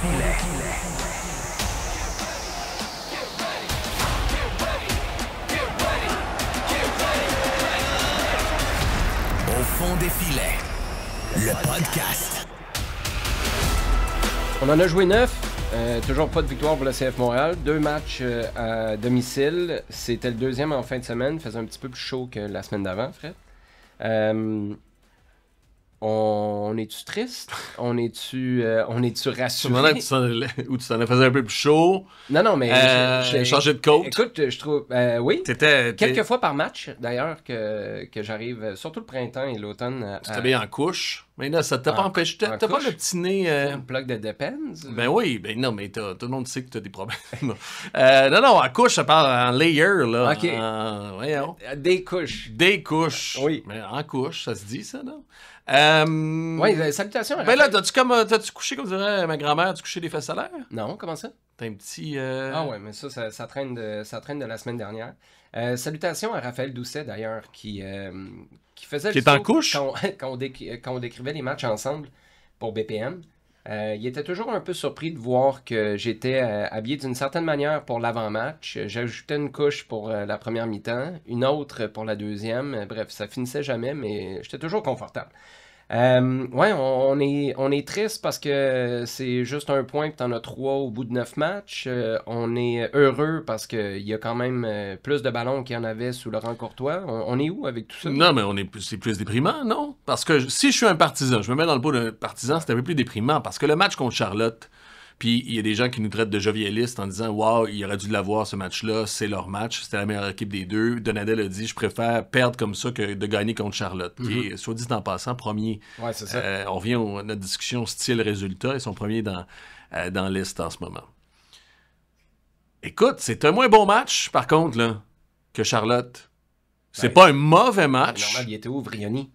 Au fond des filets, le podcast. On en a joué 9. Toujours pas de victoire pour le CF Montréal. 2 matchs à domicile. C'était le deuxième en fin de semaine. Il faisait un petit peu plus chaud que la semaine d'avant, Fred. On est-tu triste? On est-tu rassuré? Où tu t'en as fait un peu plus chaud. Non, mais... j'ai changé de coach. Écoute, je trouve... oui, T'étais quelques fois par match, d'ailleurs, que j'arrive, surtout le printemps et l'automne... Tu t'habilles en couche. Mais là, ça t'a pas empêché. T'as pas le petit nez... Une plug de Depends? Ben oui, ben non, mais tout le monde sait que t'as des problèmes. Non, en couche, ça parle en layer, là. OK. Voyons. Des couches. Des couches. Oui. Mais en couche, ça se dit, ça, non? Oui, salutations. Ben là, t'as-tu couché, comme dirait ma grand-mère, tu couché des fesses à l'air? Non, comment ça? T'as un petit... Ah ouais, mais ça traîne de la semaine dernière. Salutations à Raphaël Doucet, d'ailleurs, qui faisait qui est en couche? Quand on décrivait les matchs ensemble pour BPM. Il était toujours un peu surpris de voir que j'étais habillé d'une certaine manière pour l'avant-match. J'ajoutais une couche pour la première mi-temps, une autre pour la deuxième. Bref, ça finissait jamais, mais j'étais toujours confortable. Ouais, on est triste parce que c'est juste un point que t'en as 3 au bout de 9 matchs. On est heureux parce qu'il y a quand même plus de ballons qu'il y en avait sous Laurent Courtois. On est où avec tout ça? Non, mais c'est plus déprimant, non? Parce que si je suis un partisan, je me mets dans le pot d'un partisan, c'est un peu plus déprimant parce que le match contre Charlotte, puis il y a des gens qui nous traitent de jovialistes en disant « Wow, il aurait dû l'avoir ce match-là, c'est leur match, c'était la meilleure équipe des deux. » Donadel a dit « Je préfère perdre comme ça que de gagner contre Charlotte. Qui est, soit dit en passant, premier. Ouais, c'est ça. On revient à notre discussion style-résultat. Ils sont premiers dans l'Est en ce moment. Écoute, c'est un moins bon match, par contre, là, que Charlotte. C'est pas un mauvais match. Normal, il était où, Vrioni?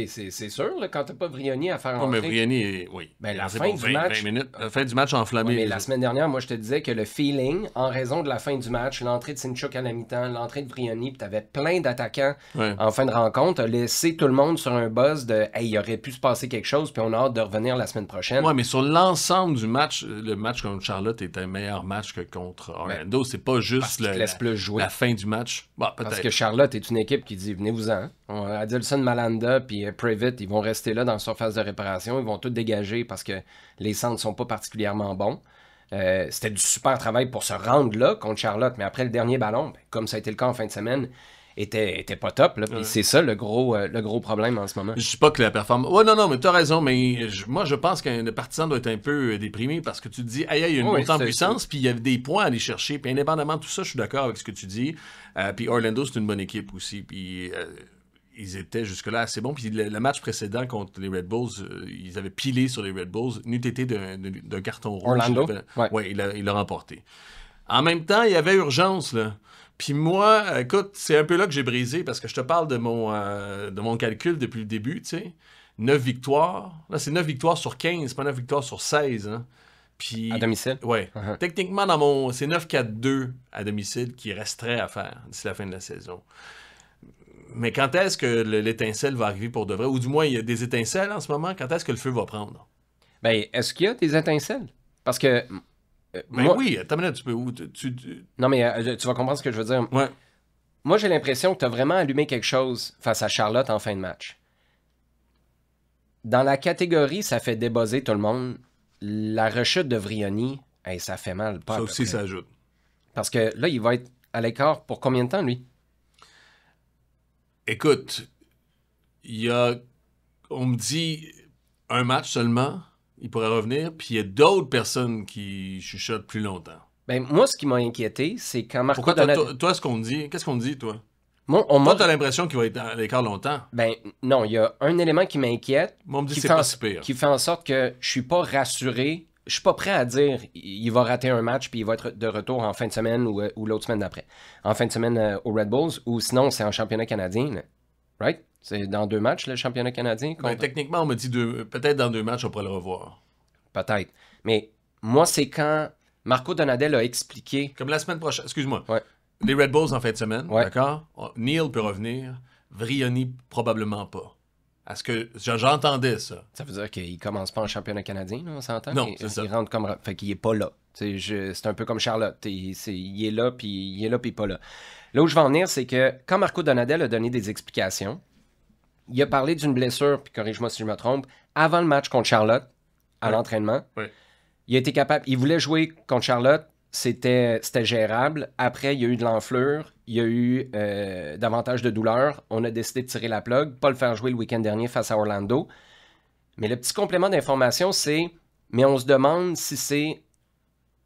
C'est sûr, là, quand t'as pas Vrioni à faire entrer... mais Vrioni, oui. Ben, la fin du match... 20 minutes, la fin du match enflammé. Ouais, mais la semaine dernière, moi, je te disais que le feeling, en raison de la fin du match, l'entrée de Sinchuk à la mi-temps, l'entrée de Vrioni, puis t'avais plein d'attaquants en fin de rencontre, a laissé tout le monde sur un buzz de « Hey, il aurait pu se passer quelque chose, puis on a hâte de revenir la semaine prochaine. » Ouais, mais sur l'ensemble du match, le match contre Charlotte était un meilleur match que contre Orlando. C'est pas juste la fin du match. Bon, peut-être. Parce que Charlotte est une équipe qui dit « Venez-vous-en. » Adilson, Malanda, puis Privet, ils vont rester là dans la surface de réparation. Ils vont tout dégager parce que les centres sont pas particulièrement bons. C'était du super travail pour se rendre là contre Charlotte. Mais après le dernier ballon, comme ça a été le cas en fin de semaine, était pas top. Là. Puis c'est ça le gros problème en ce moment. Je dis pas que la performance... Ouais, non, mais t'as raison. Mais moi, je pense qu'un partisan doit être un peu déprimé parce que tu te dis, il y a une montée en puissance, puis il y a des points à aller chercher. Puis indépendamment de tout ça, je suis d'accord avec ce que tu dis. Puis Orlando, c'est une bonne équipe aussi. Puis... ils étaient jusque-là assez bons. Puis le match précédent contre les Red Bulls, ils avaient pilé sur les Red Bulls. N'eût été d'un carton rouge. Orlando? Ouais, il l'a remporté. En même temps, il y avait urgence, là. Puis moi, écoute, c'est un peu là que j'ai brisé parce que je te parle de mon calcul depuis le début, tu sais. 9 victoires. Là, c'est 9 victoires sur 15, pas 9 victoires sur 16, hein. Puis, à domicile? Ouais. Uh-huh. Techniquement, c'est 9-4-2 à domicile qui resterait à faire d'ici la fin de la saison. Mais quand est-ce que l'étincelle va arriver pour de vrai? Ou du moins, il y a des étincelles en ce moment. Quand est-ce que le feu va prendre? Ben, est-ce qu'il y a des étincelles? Parce que... oui, attends une minute, tu peux... Non, mais tu vas comprendre ce que je veux dire. Ouais. Moi, j'ai l'impression que tu as vraiment allumé quelque chose face à Charlotte en fin de match. Dans la catégorie, ça fait débuzzer tout le monde. La rechute de Vrioni, ça fait mal. Pas ça aussi, ça ajoute. Parce que là, il va être à l'écart pour combien de temps, lui? Écoute, on me dit un match seulement, il pourrait revenir, puis il y a d'autres personnes qui chuchotent plus longtemps. Ben, moi, ce qui m'a inquiété, c'est quand Marco Pourquoi toi, qu'est-ce qu'on dit, toi? Toi, t'as l'impression qu'il va être à l'écart longtemps? Ben, non, il y a un élément qui m'inquiète. Moi, on me dit que c'est pas si pire. Qui fait en sorte que je suis pas rassuré. Je suis pas prêt à dire il va rater un match puis il va être de retour en fin de semaine ou l'autre semaine d'après. En fin de semaine aux Red Bulls ou sinon c'est en championnat canadien. Là. Right? C'est dans 2 matchs le championnat canadien. Ben, techniquement, on me dit peut-être dans 2 matchs, on pourrait le revoir. Peut-être. Mais moi, c'est quand Marco Donadel a expliqué... Comme la semaine prochaine, excuse-moi. Ouais. Les Red Bulls en fin de semaine, ouais. d'accord? Neil peut revenir. Vrioni, probablement pas. À ce que j'entendais ça. Ça veut dire qu'il commence pas en championnat canadien, là, on s'entend? Non, c'est ça. Il rentre comme... Fait qu'il est pas là. C'est un peu comme Charlotte. Il est là, puis il est là, puis pas là. Là où je vais en venir, c'est que quand Marco Donadel a donné des explications, il a parlé d'une blessure, puis corrige-moi si je me trompe, avant le match contre Charlotte, à l'entraînement. Oui. Il a été capable... Il voulait jouer contre Charlotte, c'était gérable. Après, il y a eu de l'enflure, il y a eu davantage de douleur. On a décidé de tirer la plug, pas le faire jouer le week-end dernier face à Orlando. Mais le petit complément d'information, c'est... Mais on se demande si c'est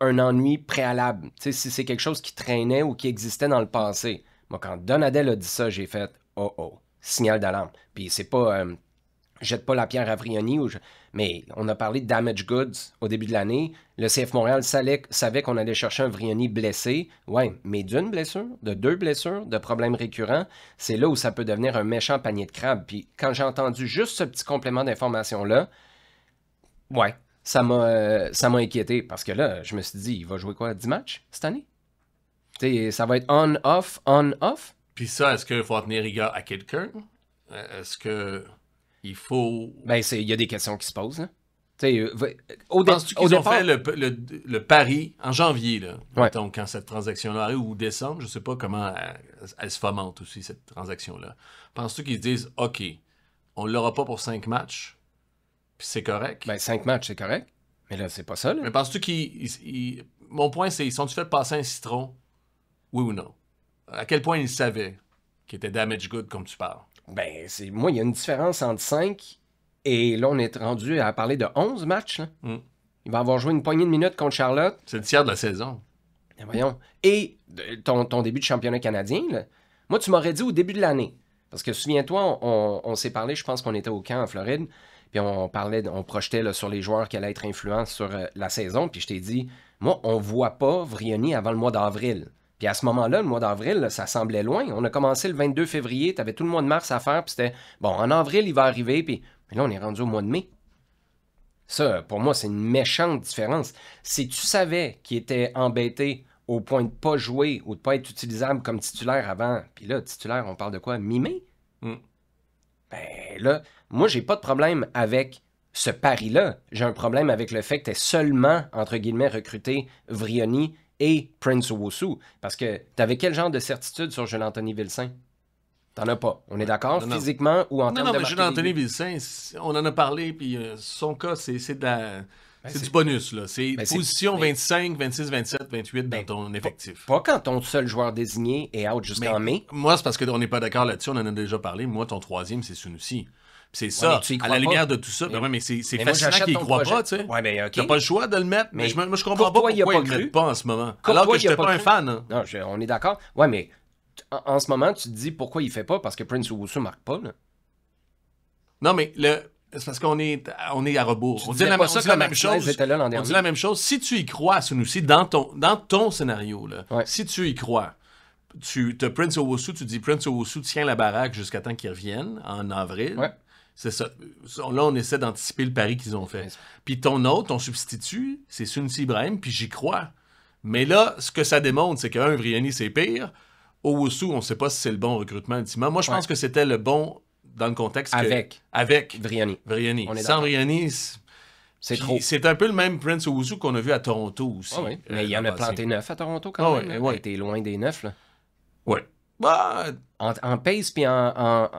un ennui préalable. Si c'est quelque chose qui traînait ou qui existait dans le passé. Moi, quand Donadel a dit ça, j'ai fait « Oh, signal d'alarme ». Puis c'est pas... jette pas la pierre à Vrioni, mais on a parlé de damage goods au début de l'année. Le CF Montréal savait qu'on allait chercher un Vrioni blessé. Ouais, mais d'une blessure, de 2 blessures, de problèmes récurrents, c'est là où ça peut devenir un méchant panier de crabes. Puis quand j'ai entendu juste ce petit complément d'information-là, ouais, ça m'a inquiété. Parce que là, je me suis dit, il va jouer quoi, 10 matchs cette année? T'sais, ça va être on-off, on-off? Puis ça, est-ce qu'il faut en tenir rigueur à quelqu'un? Est-ce que... Il faut... Ben, il y a des questions qui se posent. Hein. Penses-tu qu'ils ont fait le pari en janvier, là, ouais. mettons, quand cette transaction-là arrive, ou décembre, je ne sais pas comment elle se fomente aussi, cette transaction-là. Penses-tu qu'ils se disent, OK, on ne l'aura pas pour 5 matchs, puis c'est correct? Ben, 5 matchs, c'est correct. Mais là, c'est pas ça. Là. Mais penses-tu qu'ils... Mon point, c'est, ils sont-tu fait passer un citron? Oui ou non? À quel point ils savaient qu'il était damage good, comme tu parles? Ben, moi, il y a une différence entre 5 et là, on est rendu à parler de 11 matchs. Là. Il va avoir joué une poignée de minutes contre Charlotte. C'est le tiers de la saison. Ben, voyons. Et ton début de championnat canadien, là, moi, tu m'aurais dit au début de l'année. Parce que souviens-toi, on s'est parlé, je pense qu'on était au camp en Floride, puis on projetait là, sur les joueurs qui allaient être influents sur la saison, puis je t'ai dit, moi, on voit pas Vrioni avant le mois d'avril. Puis à ce moment-là, le mois d'avril, là, ça semblait loin. On a commencé le 22 février, tu avais tout le mois de mars à faire, puis c'était, bon, en avril, il va arriver, puis là, on est rendu au mois de mai. Ça, pour moi, c'est une méchante différence. Si tu savais qu'il était embêté au point de ne pas jouer ou de ne pas être utilisable comme titulaire avant, puis là, titulaire, on parle de quoi? Mi-mai? Ben là, moi, j'ai pas de problème avec ce pari-là. J'ai un problème avec le fait que tu aies seulement, entre guillemets, recruté Vrioni et Prince Owusu. Parce que t'avais quel genre de certitude sur Jules-Anthony Vilsain? T'en as pas. On est d'accord? Non. Physiquement ou en termes de mais Jules-Anthony Vilsain, on en a parlé, puis son cas, c'est du bonus, là. C'est position 25, 26, 27, 28 dans ton effectif. Pas quand ton seul joueur désigné est out jusqu'en mai. Moi, c'est parce qu'on n'est pas d'accord là-dessus, on en a déjà parlé. Moi, ton troisième, c'est Sunusi. C'est ça, à la lumière de tout ça. Mais c'est fascinant qu'il ne croit pas, tu sais. Ouais, ben, okay. T'as pas le choix de le mettre, mais moi, je comprends pas pourquoi il ne le met pas en ce moment. Alors que je n'étais pas un fan. Hein. Non, on est d'accord. Ouais, mais en ce moment, tu te dis pourquoi il ne fait pas, parce que Prince Owusu ne marque pas, là. Non, mais c'est parce qu'on est à rebours. On dit la même chose. On dit la même chose. Si tu y crois à Sunusi, dans ton scénario, là, si tu y crois, tu as Prince Owusu, tu dis Prince Owusu tient la baraque jusqu'à temps qu'il revienne en avril. Ouais. C'est ça. Là, on essaie d'anticiper le pari qu'ils ont fait. Puis ton substitut, c'est Sunusi Ibrahim, puis j'y crois. Mais là, ce que ça démontre, c'est qu'un, Vrioni, c'est pire. Owusu, on ne sait pas si c'est le bon recrutement ultimement. Moi, je pense que c'était le bon dans le contexte avec Vrioni. Sans Vrioni, c'est trop. C'est un peu le même Prince Owusu qu'on a vu à Toronto aussi. Ah oui. Mais il y en a planté 9 à Toronto quand même. Ouais. T'es loin des 9, là. Oui. En pace puis en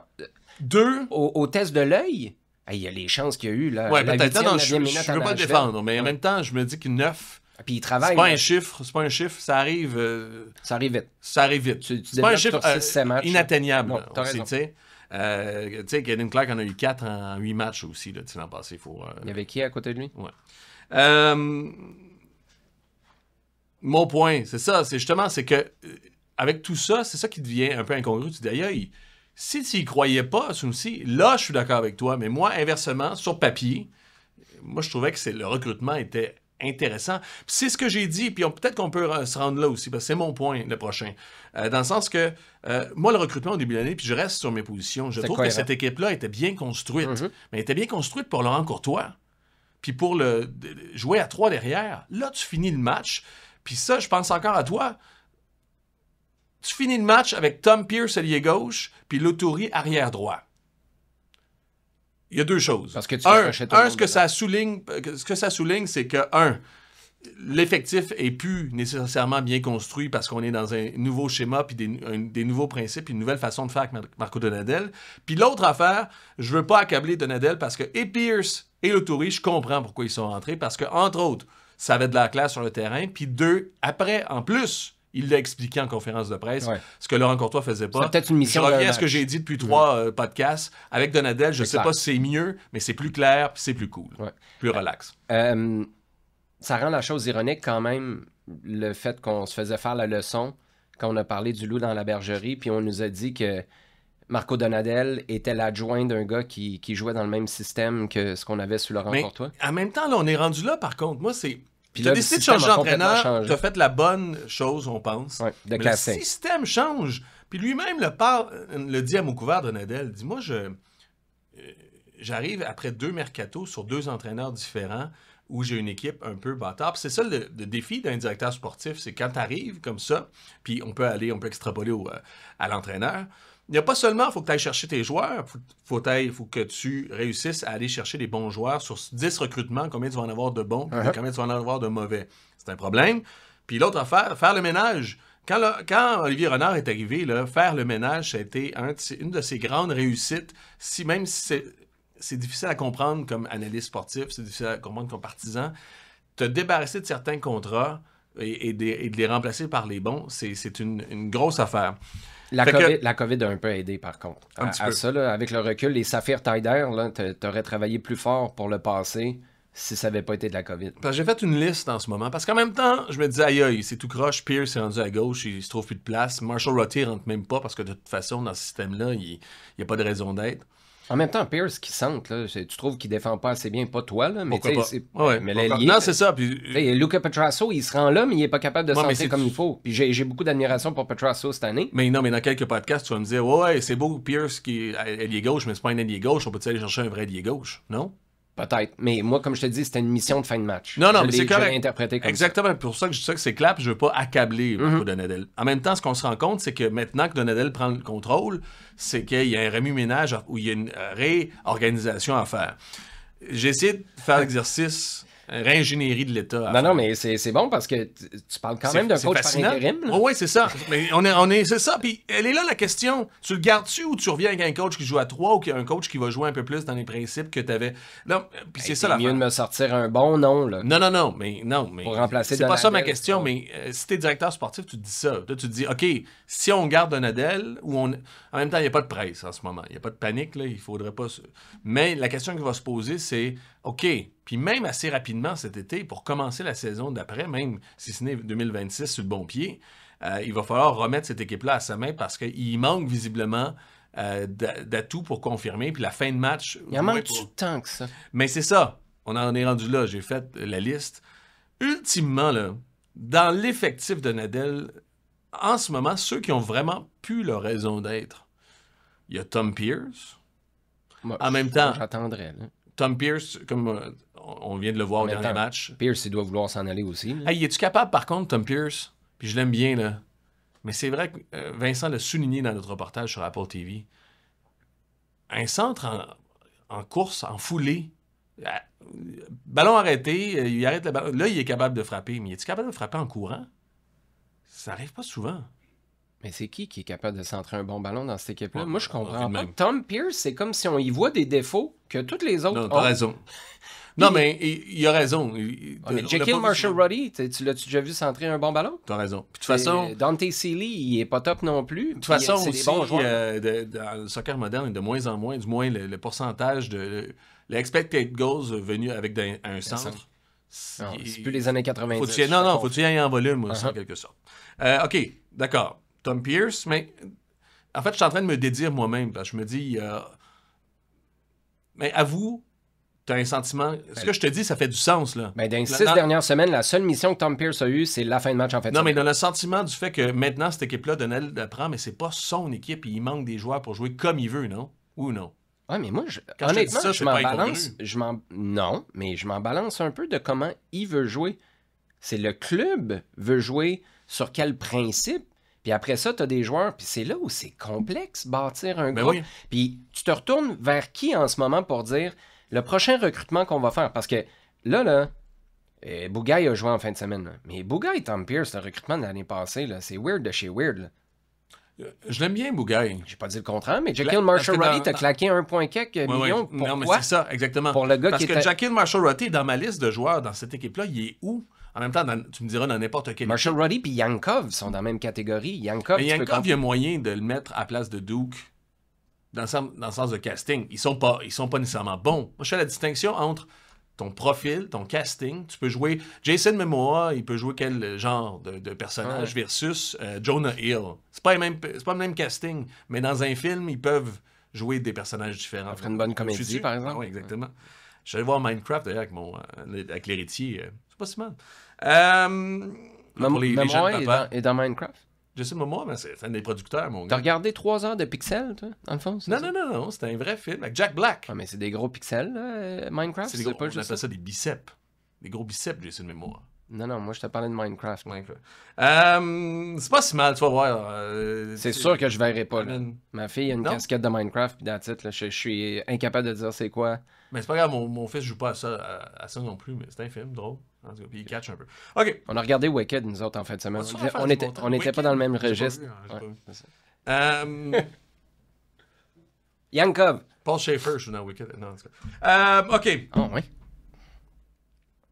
2. Au test de l'œil, il y a les chances qu'il y a eu. Là, peut-être je ne veux pas le défendre, mais en même temps, je me dis que 9, puis il travaille. C'est pas un chiffre, ça arrive. Ça arrive vite. C'est pas un chiffre 6-7 matchs, inatteignable. Non, t'as raison. Tu sais, Caden Clark en a eu 4 en 8 matchs aussi, là, l'an passé. Il y avait qui à côté de lui? Ouais. Mon point, c'est ça. C'est justement, c'est que avec tout ça, c'est ça qui devient un peu incongru. Tu dis, aïe, si tu y croyais pas, Sunusi, là, je suis d'accord avec toi. Mais moi, inversement, sur papier, moi, je trouvais que le recrutement était intéressant. Puis c'est ce que j'ai dit, puis peut-être qu'on peut se rendre là aussi, parce que c'est mon point, le prochain. Dans le sens que, moi, le recrutement au début de l'année, puis je reste sur mes positions, je trouve que cette équipe-là était bien construite. Mais elle était bien construite pour Laurent Courtois. Puis pour jouer à 3 derrière, là, tu finis le match. Puis ça, je pense encore à toi. Tu finis le match avec Tom Pierce, ailier gauche, puis Lautouri, arrière droit. il y a deux choses. Parce que tu ce que ça souligne, c'est que, l'effectif est plus nécessairement bien construit parce qu'on est dans un nouveau schéma, puis des nouveaux principes, puis une nouvelle façon de faire avec Marco Donadel. Puis l'autre affaire, je veux pas accabler Donadel parce que et Pierce et Lautouri, je comprends pourquoi ils sont rentrés, parce que, entre autres, ça avait de la classe sur le terrain, puis après, en plus, il l'a expliqué en conférence de presse, ce que Laurent Courtois faisait pas. C'est peut-être une mission. Je reviens à ce que j'ai dit depuis 3 podcasts. Avec Donadel, je sais pas si c'est mieux, mais c'est plus clair, puis c'est plus cool, plus relax. Ça rend la chose ironique quand même, le fait qu'on se faisait faire la leçon quand on a parlé du loup dans la bergerie, puis on nous a dit que Marco Donadel était l'adjoint d'un gars qui jouait dans le même système que ce qu'on avait sous Laurent Courtois. En même temps, là, on est rendu là, par contre. Moi, c'est... Puis tu as décidé de changer d'entraîneur, tu as fait la bonne chose, on pense. De le système change. Puis lui-même le dit à Moukouver, Donadel, il dit, moi, j'arrive après 2 mercatos sur 2 entraîneurs différents, où j'ai une équipe un peu bâtard. Puis c'est ça le défi d'un directeur sportif, c'est quand tu arrives comme ça, puis on peut extrapoler à l'entraîneur. Il n'y a pas seulement, il faut que tu ailles chercher tes joueurs, faut que tu réussisses à aller chercher des bons joueurs sur 10 recrutements, combien tu vas en avoir de bons, combien tu vas en avoir de mauvais. C'est un problème. Puis l'autre affaire, faire le ménage. Quand Olivier Renard est arrivé, là, faire le ménage, ça a été une de ses grandes réussites, même si c'est difficile à comprendre comme analyste sportif, c'est difficile à comprendre comme partisan. Te débarrasser de certains contrats et de les remplacer par les bons, c'est une grosse affaire. La COVID a un peu aidé, par contre. À ça, là, avec le recul, les Saphir Taider, tu aurais travaillé plus fort pour le passé si ça n'avait pas été de la COVID. J'ai fait une liste en ce moment, parce qu'en même temps, je me disais, aïe, c'est tout croche, Pierce est rendu à gauche, il se trouve plus de place. Marshall Rottier rentre même pas, parce que de toute façon, dans ce système-là, il n'y a pas de raison d'être. En même temps, Pierce qui sente, là, tu trouves qu'il défend pas assez bien, pas toi, là, mais tu sais, mais non, c'est ça. Puis... Luca Petrasso, il se rend là, mais il est pas capable de centrer comme il faut. Puis j'ai beaucoup d'admiration pour Petrasso cette année. Mais non, mais dans quelques podcasts, tu vas me dire, ouais, c'est beau Pierce qui est ailier gauche, mais c'est pas un ailier gauche, on peut aller chercher un vrai ailier gauche, non? Peut-être. Mais moi, comme je te dis, c'était une mission de fin de match. Non, mais c'est correct. Je l'ai interprété comme exactement. Ça. Pour ça que je dis ça que c'est clair, puis je veux pas accabler Marco Donadel. En même temps, ce qu'on se rend compte, c'est que maintenant que Donadel prend le contrôle, c'est qu'il y a un remue-ménage où il y a une réorganisation à faire. J'ai essayé de faire l'exercice réingénierie de l'État. Non, mais c'est bon parce que tu parles quand même d'un coach par intérim. Oui, c'est ça. Mais c'est ça. Puis elle est là la question. Tu le gardes-tu ou tu reviens avec un coach qui joue à 3 ou un coach qui va jouer un peu plus dans les principes que tu avais? Non, puis c'est ça la mieux de me sortir un bon nom, là. Non, mais pour remplacer c'est pas ça ma question, mais si t'es directeur sportif, tu te dis ça. Là, tu te dis, OK, si on garde Donadel, en même temps, il n'y a pas de presse en ce moment. Il n'y a pas de panique, là. Il faudrait pas... Mais la question qui va se poser, c'est, OK, puis même assez rapidement cet été, pour commencer la saison d'après, même si ce n'est 2026 sur le bon pied, il va falloir remettre cette équipe-là à sa main parce qu'il manque visiblement d'atouts pour confirmer. Puis la fin de match... Il en manque du temps que ça. Mais c'est ça. On en est rendu là. J'ai fait la liste. Ultimement, là, dans l'effectif de Donadel, en ce moment, ceux qui ont vraiment pu leur raison d'être, il y a Tom Pierce. Moi, en même temps... J'attendrais, là. Tom Pierce, comme on vient de le voir au dernier match. Pierce, il doit vouloir s'en aller aussi. Hey, es-tu capable, par contre, Tom Pierce? Puis je l'aime bien, là. Mais c'est vrai que Vincent l'a souligné dans notre reportage sur Apple TV. Un centre en course, en foulée, ballon arrêté, il arrête le ballon. Là, il est capable de frapper. Mais es-tu capable de frapper en courant? Ça n'arrive pas souvent. Mais c'est qui est capable de centrer un bon ballon dans cette équipe-là? Moi, je comprends pas. Tom Pierce, c'est comme si on y voit des défauts que tous les autres ont. Non, t'as raison. Non, mais il a raison. Mais Jekyll Marshall Ruddy, tu l'as-tu déjà vu centrer un bon ballon? T'as raison. Puis de toute façon... Dante Seeley, il est pas top non plus. De toute façon, c'est aussi, des bons joueurs. dans le soccer moderne, de moins en moins, du moins le pourcentage de... l'expected goals venu avec un centre. C'est plus les années 90. Faut que tu y ailles en volume aussi, en quelque sorte. OK, d'accord. Tom Pierce, mais en fait, je suis en train de me dédire moi-même, parce que je me dis, mais avoue, tu as un sentiment, ce que je te dis, ça fait du sens, là. Ben, dans les 6 dernières semaines, la seule mission que Tom Pierce a eue, c'est la fin de match en fait. Non, mais dans le sentiment du fait que maintenant, cette équipe-là, Donald apprend, mais c'est pas son équipe, il manque des joueurs pour jouer comme il veut, non? Ou non? Ouais, mais moi, honnêtement, je m'en balance. Non, mais je m'en balance un peu de comment il veut jouer. C'est le club veut jouer sur quel principe. Puis après ça, tu as des joueurs, puis c'est là où c'est complexe, bâtir un Ben groupe. oui. Puis tu te retournes vers qui en ce moment pour dire le prochain recrutement qu'on va faire? Parce que là, Bougaille a joué en fin de semaine. Là. Mais Bougaille, Tom Pierce, le recrutement de l'année passée, là, c'est weird de chez weird. Là. Je l'aime bien, Bougaille. J'ai pas dit le contraire, mais Jekyll Marshall-Rutty t'a claqué 1,4 million. Pourquoi? Non, mais c'est ça, exactement. Pour le gars Parce qui que était... Jekyll Marshall-Rutty, dans ma liste de joueurs dans cette équipe-là, il est où? En même temps, tu me diras dans n'importe quel. Marshall-Rutty puis Yankov sont dans la même catégorie. Yankov, mais Yankov, il y a moyen de le mettre à place de Duke dans le sens de casting. Ils sont pas nécessairement bons. Moi, je fais la distinction entre ton profil, ton casting. Tu peux jouer Jason Momoa, il peut jouer quel genre de personnage versus Jonah Hill. C'est pas le même casting, mais dans un film, ils peuvent jouer des personnages différents. Ça ferait une bonne comédie, par exemple. Oui, exactement. Je suis allé voir Minecraft d'ailleurs avec l'héritier. C'est pas si mal. Pour les gens de papa. est dans Minecraft. Jason Momoa, mais c'est un des producteurs, mon gars. T'as regardé 3 heures de pixels, toi, dans le fond? Non, c'était un vrai film avec Jack Black. Ah, mais c'est des gros pixels, là, Minecraft? On appelle ça des biceps. Des gros biceps, Jason Momoa. Non, moi je te parlais de Minecraft. C'est pas si mal, tu vas voir. C'est sûr que je verrai pas. Là. Ma fille a une casquette de Minecraft, puis that's it, là, je suis incapable de dire c'est quoi. Mais c'est pas grave, mon fils joue pas à ça non plus, mais c'est un film drôle. En tout cas, puis il catch un peu. OK. On a regardé Wicked, nous autres, en fin de semaine. On était pas dans le même registre. Yankov. Paul Schaefer joue dans Wicked. Non, en tout cas. OK. Oh, oui.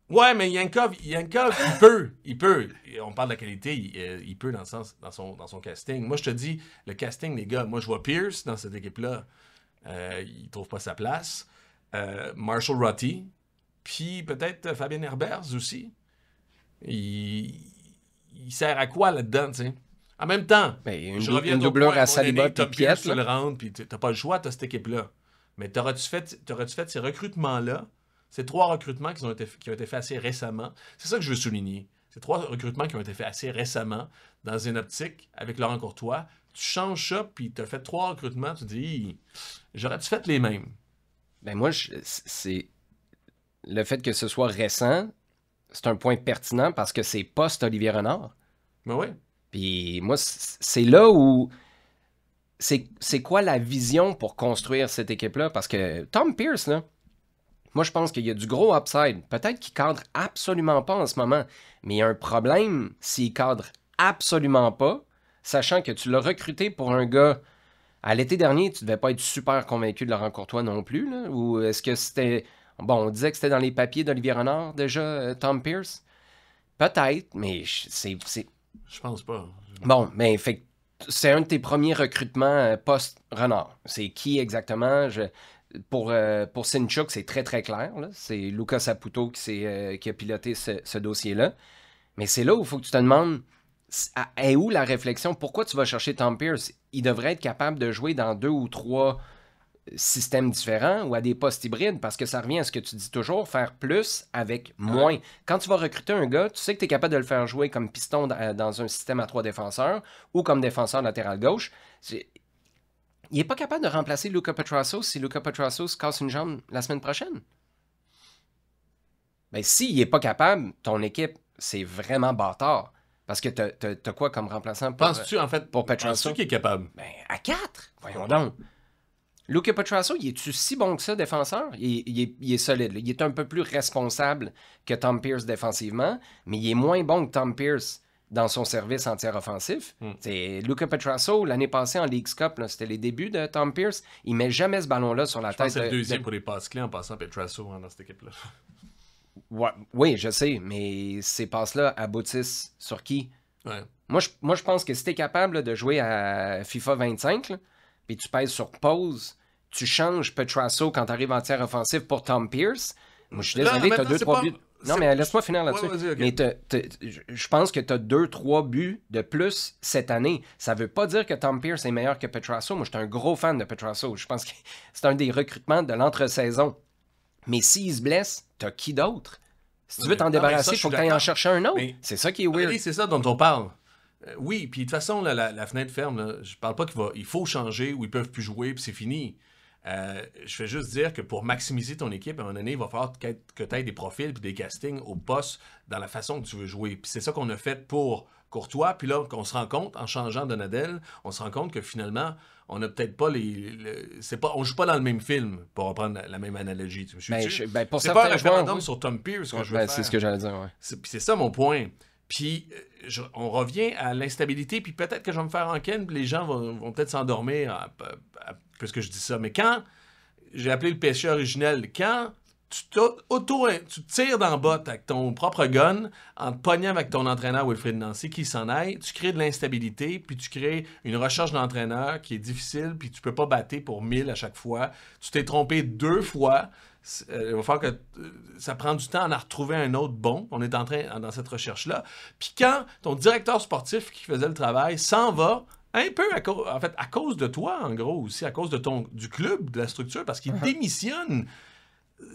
Ouais, mais Yankov, il peut. On parle de la qualité, il peut dans son casting. Moi, je te dis, le casting, les gars, moi, je vois Pierce dans cette équipe-là. Il trouve pas sa place. Marshall-Rutty, puis peut-être Fabien Herbers aussi. Il sert à quoi là-dedans, tu sais? En même temps, une doubleur à Saliba puis Piette. Tu le rentres, puis t'as pas le choix, t'as cette équipe-là. Mais t'aurais-tu fait ces recrutements-là? Ces 3 recrutements qui ont été faits assez récemment. C'est ça que je veux souligner. Ces 3 recrutements qui ont été faits assez récemment dans une optique avec Laurent Courtois. Tu changes ça, puis tu as fait 3 recrutements, tu dis, j'aurais-tu fait les mêmes? Ben moi, c'est le fait que ce soit récent, c'est un point pertinent parce que c'est post-Olivier Renard. Ben oui. Puis moi, c'est là où... C'est quoi la vision pour construire cette équipe-là? Parce que Tom Pierce, là, moi, je pense qu'il y a du gros upside. Peut-être qu'il cadre absolument pas en ce moment, mais il y a un problème s'il cadre absolument pas, sachant que tu l'as recruté pour un gars... À l'été dernier, tu devais pas être super convaincu de Laurent Courtois non plus, là? Ou est-ce que c'était... Bon, on disait que c'était dans les papiers d'Olivier Renard, déjà, Tom Pierce? Peut-être, mais c'est... Je pense pas. Bon, mais fait c'est un de tes premiers recrutements post-Renard. C'est qui exactement? Pour Sinchuk, c'est très, très clair. Là. C'est Lucas Saputo qui a piloté ce dossier-là. Mais c'est là où il faut que tu te demandes est où la réflexion? Pourquoi tu vas chercher Tom Pierce? Il devrait être capable de jouer dans 2 ou 3 systèmes différents ou à des postes hybrides, parce que ça revient à ce que tu dis toujours, faire plus avec moins. Quand tu vas recruter un gars, tu sais que tu es capable de le faire jouer comme piston dans un système à 3 défenseurs ou comme défenseur latéral gauche. Il n'est pas capable de remplacer Luca Petrasso si Luca Petrasso se casse une jambe la semaine prochaine. Ben, s'il n'est pas capable, ton équipe, c'est vraiment bâtard. Parce que t'as quoi comme remplaçant pour Penses-tu, en fait, pour Petrasso? Penses-tu qu'il est capable? Ben, à 4. Voyons donc. Luca Petrasso, il est-tu si bon que ça, défenseur? Il est solide. Là. Il est un peu plus responsable que Tom Pierce défensivement, mais il est moins bon que Tom Pierce dans son service en tir offensif. Luca Petrasso, l'année passée en Leagues Cup, c'était les débuts de Tom Pierce. Il met jamais ce ballon-là sur la tête. Je pense que c'est le deuxième pour les passes clés en passant Petrasso dans cette équipe-là. Ouais, oui, je sais, mais ces passes-là aboutissent sur qui? Ouais. Moi, je pense que si tu es capable là, de jouer à FIFA 25, puis tu pèses sur pause, tu changes Petrasso quand tu arrives en tir offensif pour Tom Pierce. Moi, je suis désolé, tu as 2-3 buts. Non, mais laisse-moi finir là-dessus. Ouais, okay. Mais je pense que tu as 2-3 buts de plus cette année. Ça veut pas dire que Tom Pierce est meilleur que Petrasso. Moi, je suis un gros fan de Petrasso. Je pense que c'est un des recrutements de l'entre-saison. Mais s'il se blesse, t'as qui d'autre? Si tu veux t'en débarrasser, il faut que tu ailles en chercher un autre. Mais... C'est ça qui est weird. Oui, c'est ça dont on parle. Oui, puis de toute façon, là, la fenêtre ferme, là, je parle pas il faut changer ou ils peuvent plus jouer, puis c'est fini. Je fais juste dire que pour maximiser ton équipe, à un moment donné, il va falloir que tu aies des profils et des castings au poste dans la façon que tu veux jouer. Puis c'est ça qu'on a fait pour Courtois. Puis là, on se rend compte, en changeant Donadel, on se rend compte que finalement, on n'a peut-être pas on joue pas dans le même film, pour reprendre la même analogie. Pour c'est pas un référendum sur Tom Pierce que je veux faire. C'est ce que j'allais dire, ouais. C'est ça mon point. Puis on revient à l'instabilité, puis peut-être que je vais me faire enquête, puis les gens vont peut-être s'endormir puisque je dis ça. Mais quand, j'ai appelé le péché originel, quand tu te tires dans le bot avec ton propre gun, en te pognant avec ton entraîneur Wilfried Nancy qui s'en aille, tu crées de l'instabilité, puis tu crées une recherche d'entraîneur qui est difficile, puis tu peux pas battre pour 1000 à chaque fois. Tu t'es trompé 2 fois. Il va falloir que ça prend du temps à en retrouver un autre bon. On est dans cette recherche-là. Puis quand ton directeur sportif qui faisait le travail s'en va, un peu à cause de toi, en gros, aussi, à cause du club, de la structure, parce qu'il démissionne,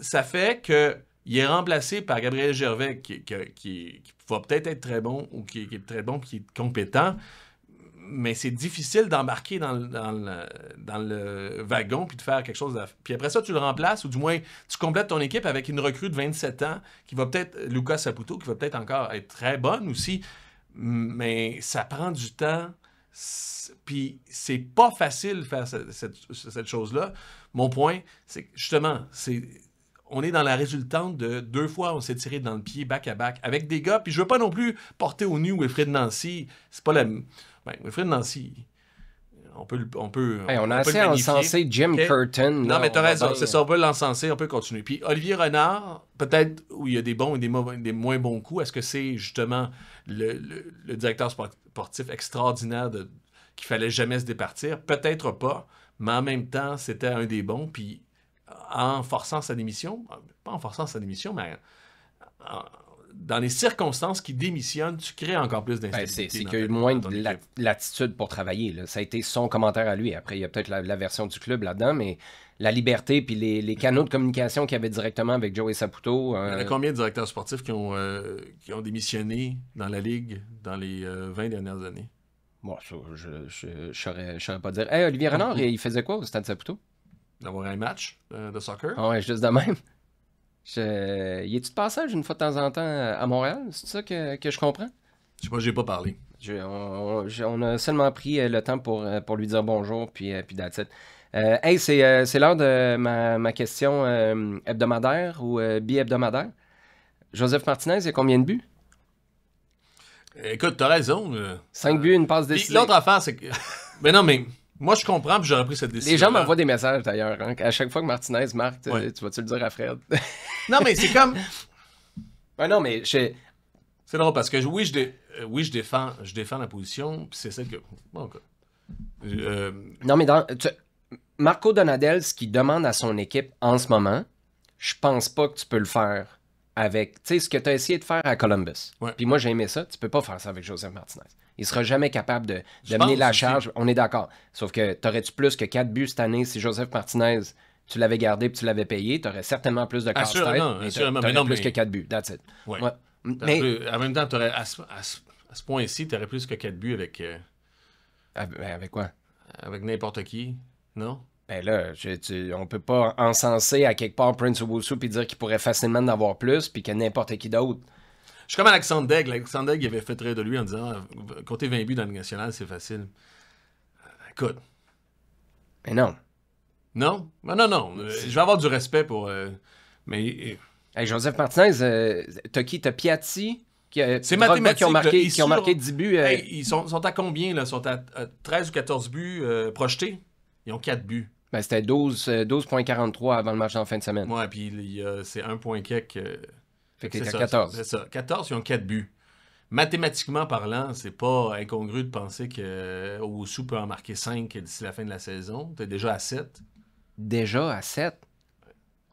ça fait qu'il est remplacé par Gabriel Gervais, qui va peut-être être très bon, ou qui est très bon, qui est compétent, mais c'est difficile d'embarquer dans le wagon puis de faire quelque chose. Puis après ça, tu le remplaces, ou du moins, tu complètes ton équipe avec une recrue de 27 ans, qui va peut-être, Lucas Saputo, qui va peut-être encore être très bonne aussi, mais ça prend du temps. Puis c'est pas facile de faire cette chose-là. Mon point, c'est que justement, on est dans la résultante de 2 fois on s'est tiré dans le pied back-à-back avec des gars. Puis je veux pas non plus porter au nu Wilfried Nancy. C'est pas la... Wilfried Nancy, on a assez encensé Jim Curtin. Non, mais t'as raison, c'est ça, on peut l'encenser, on peut continuer. Puis Olivier Renard, peut-être où il y a des bons et des moins bons coups, est-ce que c'est justement le directeur sportif extraordinaire qu'il fallait jamais se départir? Peut-être pas, mais en même temps, c'était un des bons, puis en forçant sa démission, pas en forçant sa démission, mais dans les circonstances qui démissionnent, tu crées encore plus d'instabilité. C'est qu'il y a eu moins de latitude pour travailler. Là. Ça a été son commentaire à lui. Après, il y a peut-être la version du club là-dedans, mais la liberté puis les canaux de communication qu'il y avait directement avec Joey Saputo... Il y a combien de directeurs sportifs qui ont démissionné dans la Ligue dans les 20 dernières années? Bon, ça, je saurais pas dire. Hey, Olivier Renard, il faisait quoi au Stade Saputo? D'avoir un match de soccer? Ah ouais, juste de même. Y est-tu de passage une fois de temps en temps à Montréal? C'est ça que je comprends? Je sais pas, j'ai pas parlé. On a seulement pris le temps pour lui dire bonjour, puis that's it. Hey, c'est l'heure de ma question hebdomadaire ou bi-hebdomadaire. Joseph Martinez, il y a combien de buts? Écoute, t'as raison. 5 buts, une passe décisive. L'autre affaire, c'est que... Mais non, mais... Moi, je comprends, puis j'aurais pris cette décision. Les gens m'envoient des messages, d'ailleurs. Hein. À chaque fois que Martinez marque, tu vas-tu le dire à Fred? Non, mais c'est comme... non, mais... C'est drôle, parce que je défends la position, puis c'est celle que... Bon, Non, mais Marco Donadel, ce qu'il demande à son équipe en ce moment, je pense pas que tu peux le faire avec... Tu sais, ce que tu as essayé de faire à Columbus. Ouais. Puis moi, j'ai aimé ça. Tu peux pas faire ça avec Joseph Martinez. Il sera jamais capable de mener la charge. On est d'accord. Sauf que t'aurais-tu plus que 4 buts cette année si Joseph Martinez, tu l'avais gardé et tu l'avais payé, t'aurais certainement plus de casse-tête. T'aurais plus que 4 buts. That's it. Ouais. Ouais. Mais en même temps, à ce point-ci, t'aurais plus que 4 buts avec... avec quoi? Avec n'importe qui, non? Ben là, on peut pas encenser à quelque part Prince Owusu puis dire qu'il pourrait facilement en avoir plus puis que n'importe qui d'autre. Je suis comme Alexandre Daigle. Alexandre Daigle, il avait fait rire de lui en disant compter 20 buts dans le national, c'est facile. Écoute. Mais non. Non? Non. Je vais avoir du respect pour... mais... Hey, Joseph Martinez, t'as qui? T'as Piatti? C'est mathématique. Qui ont marqué 10 buts. Hey, ils sont à combien, là? Ils sont à 13 ou 14 buts projetés? Ils ont 4 buts. Ben, c'était 12,43 avant le match en fin de semaine. Ouais, puis c'est 1 point quelque... Fait que t'es à 14. C'est ça. 14, ils ont 4 buts. Mathématiquement parlant, c'est pas incongru de penser que Owusu peut en marquer 5 d'ici la fin de la saison. T'es déjà à 7. Déjà à 7?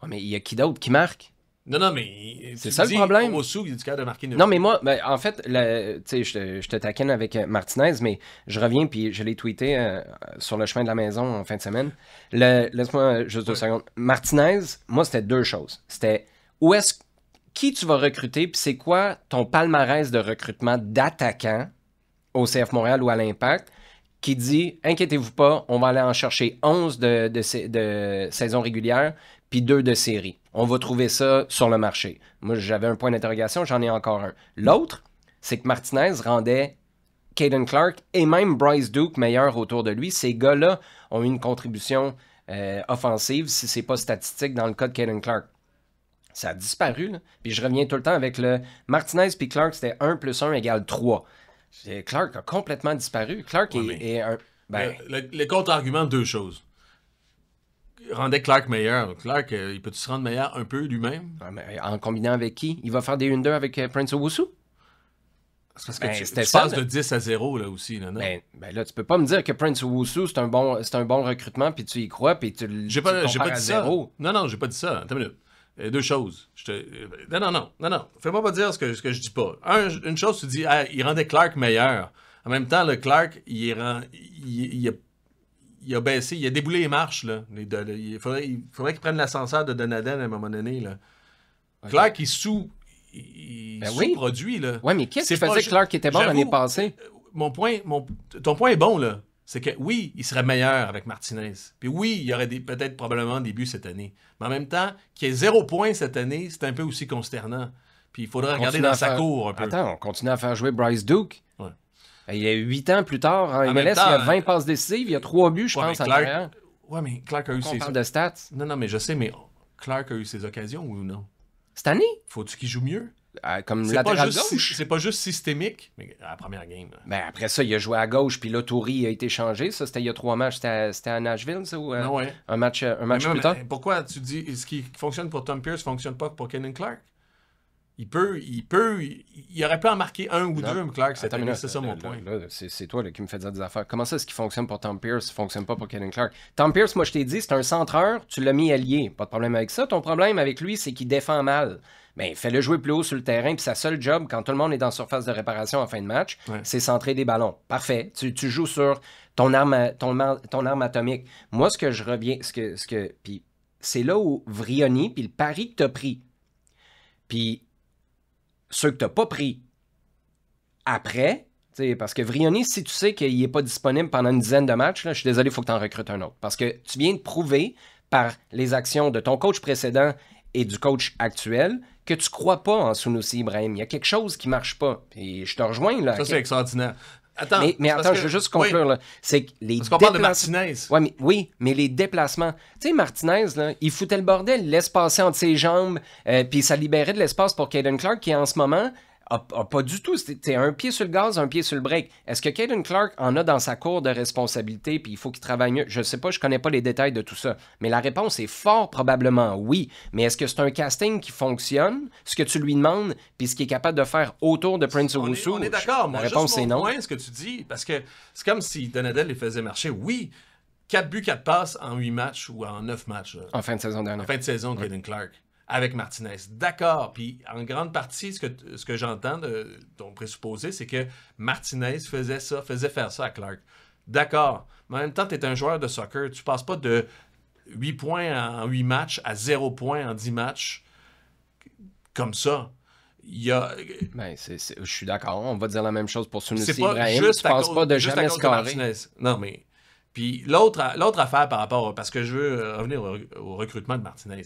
Oh, mais il y a qui d'autre qui marque? Non, mais... C'est ça le problème? Owusu, il est capable de marquer 9. Non, mais moi, en fait, tu sais, je te taquine avec Martinez, mais je reviens, puis je l'ai tweeté sur le chemin de la maison en fin de semaine. Laisse-moi juste 2 secondes. Martinez, moi, c'était 2 choses. C'était qui tu vas recruter, puis c'est quoi ton palmarès de recrutement d'attaquant au CF Montréal ou à l'Impact, qui dit, inquiétez-vous pas, on va aller en chercher 11 de saison régulière, puis 2 de série. On va trouver ça sur le marché. Moi, j'avais un point d'interrogation, j'en ai encore un. L'autre, c'est que Martinez rendait Caden Clark et même Bryce Duke meilleur autour de lui. Ces gars-là ont eu une contribution offensive, si c'est pas statistique, dans le cas de Caden Clark. Ça a disparu, là. Puis je reviens tout le temps avec le Martinez puis Clark, c'était 1 + 1 = 3. Clark a complètement disparu. Clark est un... Ben... Le contre-argument, 2 choses. Rendait Clark meilleur. Clark, il peut-tu se rendre meilleur un peu lui-même? En combinant avec qui? Il va faire des 1-2 avec Prince Owusu? Parce que tu passes de 10 à 0 là aussi, là, non? Ben là, tu peux pas me dire que Prince Owusu, c'est un bon recrutement, puis tu y crois, puis tu j'ai pas dit ça. zéro. Non, j'ai pas dit ça. Attends une minute. 2 choses. Non. Fais-moi pas dire ce que je dis pas. Une chose, tu dis, il rendait Clark meilleur. En même temps, le Clark, il a baissé, il a déboulé les marches, là. Il faudrait qu'il prenne l'ascenseur de Donaden à un moment donné, là. Okay. Clark, il sous-produit, là. Ouais, mais qu'est-ce qui faisait que Clark était bon l'année passée? Ton point est bon, là. C'est que oui, il serait meilleur avec Martinez. Puis oui, il y aurait peut-être probablement des buts cette année. Mais en même temps, qu'il y ait 0 points cette année, c'est un peu aussi consternant. Puis il faudrait regarder dans sa cour un peu. Attends, on continue à faire jouer Bryce Duke. Ouais. Il y a 8 ans plus tard, en MLS, il y a 20 passes décisives, il y a 3 buts, je pense, en arrière. Ouais, mais Clark a eu ses... On parle de stats. Non, mais je sais, mais Clark a eu ses occasions ou non? Cette année? Faut-tu qu'il joue mieux? Comme latéral gauche. C'est pas juste systémique, mais à la première game. Ben après ça, il a joué à gauche, puis là, Touri a été changé. Ça, c'était il y a 3 matchs. C'était à Nashville, ça? Ou, ouais. Un match plus tard? Pourquoi tu dis ce qui fonctionne pour Tom Pierce ne fonctionne pas pour Caden Clark? Il aurait pu en marquer 1 ou 2, Clark, cette année. C'est ça mon point. C'est toi là, qui me fais dire des affaires. Comment ça, ce qui fonctionne pour Tom Pierce ne fonctionne pas pour Caden Clark? Tom Pierce, moi, je t'ai dit, c'est un centreur. Tu l'as mis allié. Pas de problème avec ça. Ton problème avec lui, c'est qu'il défend mal. Ben, fais-le jouer plus haut sur le terrain, puis sa seule job, quand tout le monde est dans surface de réparation en fin de match, c'est centrer des ballons. Parfait. Tu joues sur ton arme atomique. Moi, ce que je reviens... Puis c'est là où Vrioni, puis le pari que tu as pris, puis ceux que tu n'as pas pris après, parce que Vrioni, si tu sais qu'il n'est pas disponible pendant une dizaine de matchs, là, je suis désolé, il faut que tu en recrutes un autre. Parce que tu viens de prouver par les actions de ton coach précédent et du coach actuel que tu crois pas en Sunusi Ibrahim. Il y a quelque chose qui marche pas. Et je te rejoins, là. Ça, c'est extraordinaire. Attends, mais attends, je veux juste conclure, là. C'est que les parce qu'on parle de Martinez. Ouais, mais les déplacements. Tu sais, Martinez, là, il foutait le bordel, il laisse passer entre ses jambes, puis ça libérait de l'espace pour Caden Clark, qui en ce moment a pas du tout. C'était un pied sur le gaz, un pied sur le break. Est-ce que Caden Clark en a dans sa cour de responsabilité, puis il faut qu'il travaille mieux? Je sais pas, je connais pas les détails de tout ça. Mais la réponse est fort probablement oui. Mais est-ce que c'est un casting qui fonctionne, ce que tu lui demandes, puis ce qu'il est capable de faire autour de Prince Owusu? On est d'accord. La réponse est non. Point, ce que tu dis, parce que c'est comme si Donadel les faisait marcher. Oui, 4 buts, 4 passes en 8 matchs ou en 9 matchs. Là. En fin de saison dernière. En fin de saison, Caden Clark. Avec Martinez. D'accord. Puis en grande partie, ce que j'entends de ton présupposé, c'est que Martinez faisait faire ça à Clark. D'accord. Mais en même temps, tu es un joueur de soccer. Tu passes pas de 8 points en 8 matchs à 0 points en 10 matchs comme ça. Il y a... je suis d'accord. On va dire la même chose pour Sunusi Ibrahim. Tu passes pas de jamais scorer. Non, mais... Puis l'autre affaire par rapport... Parce que je veux revenir au recrutement de Martinez.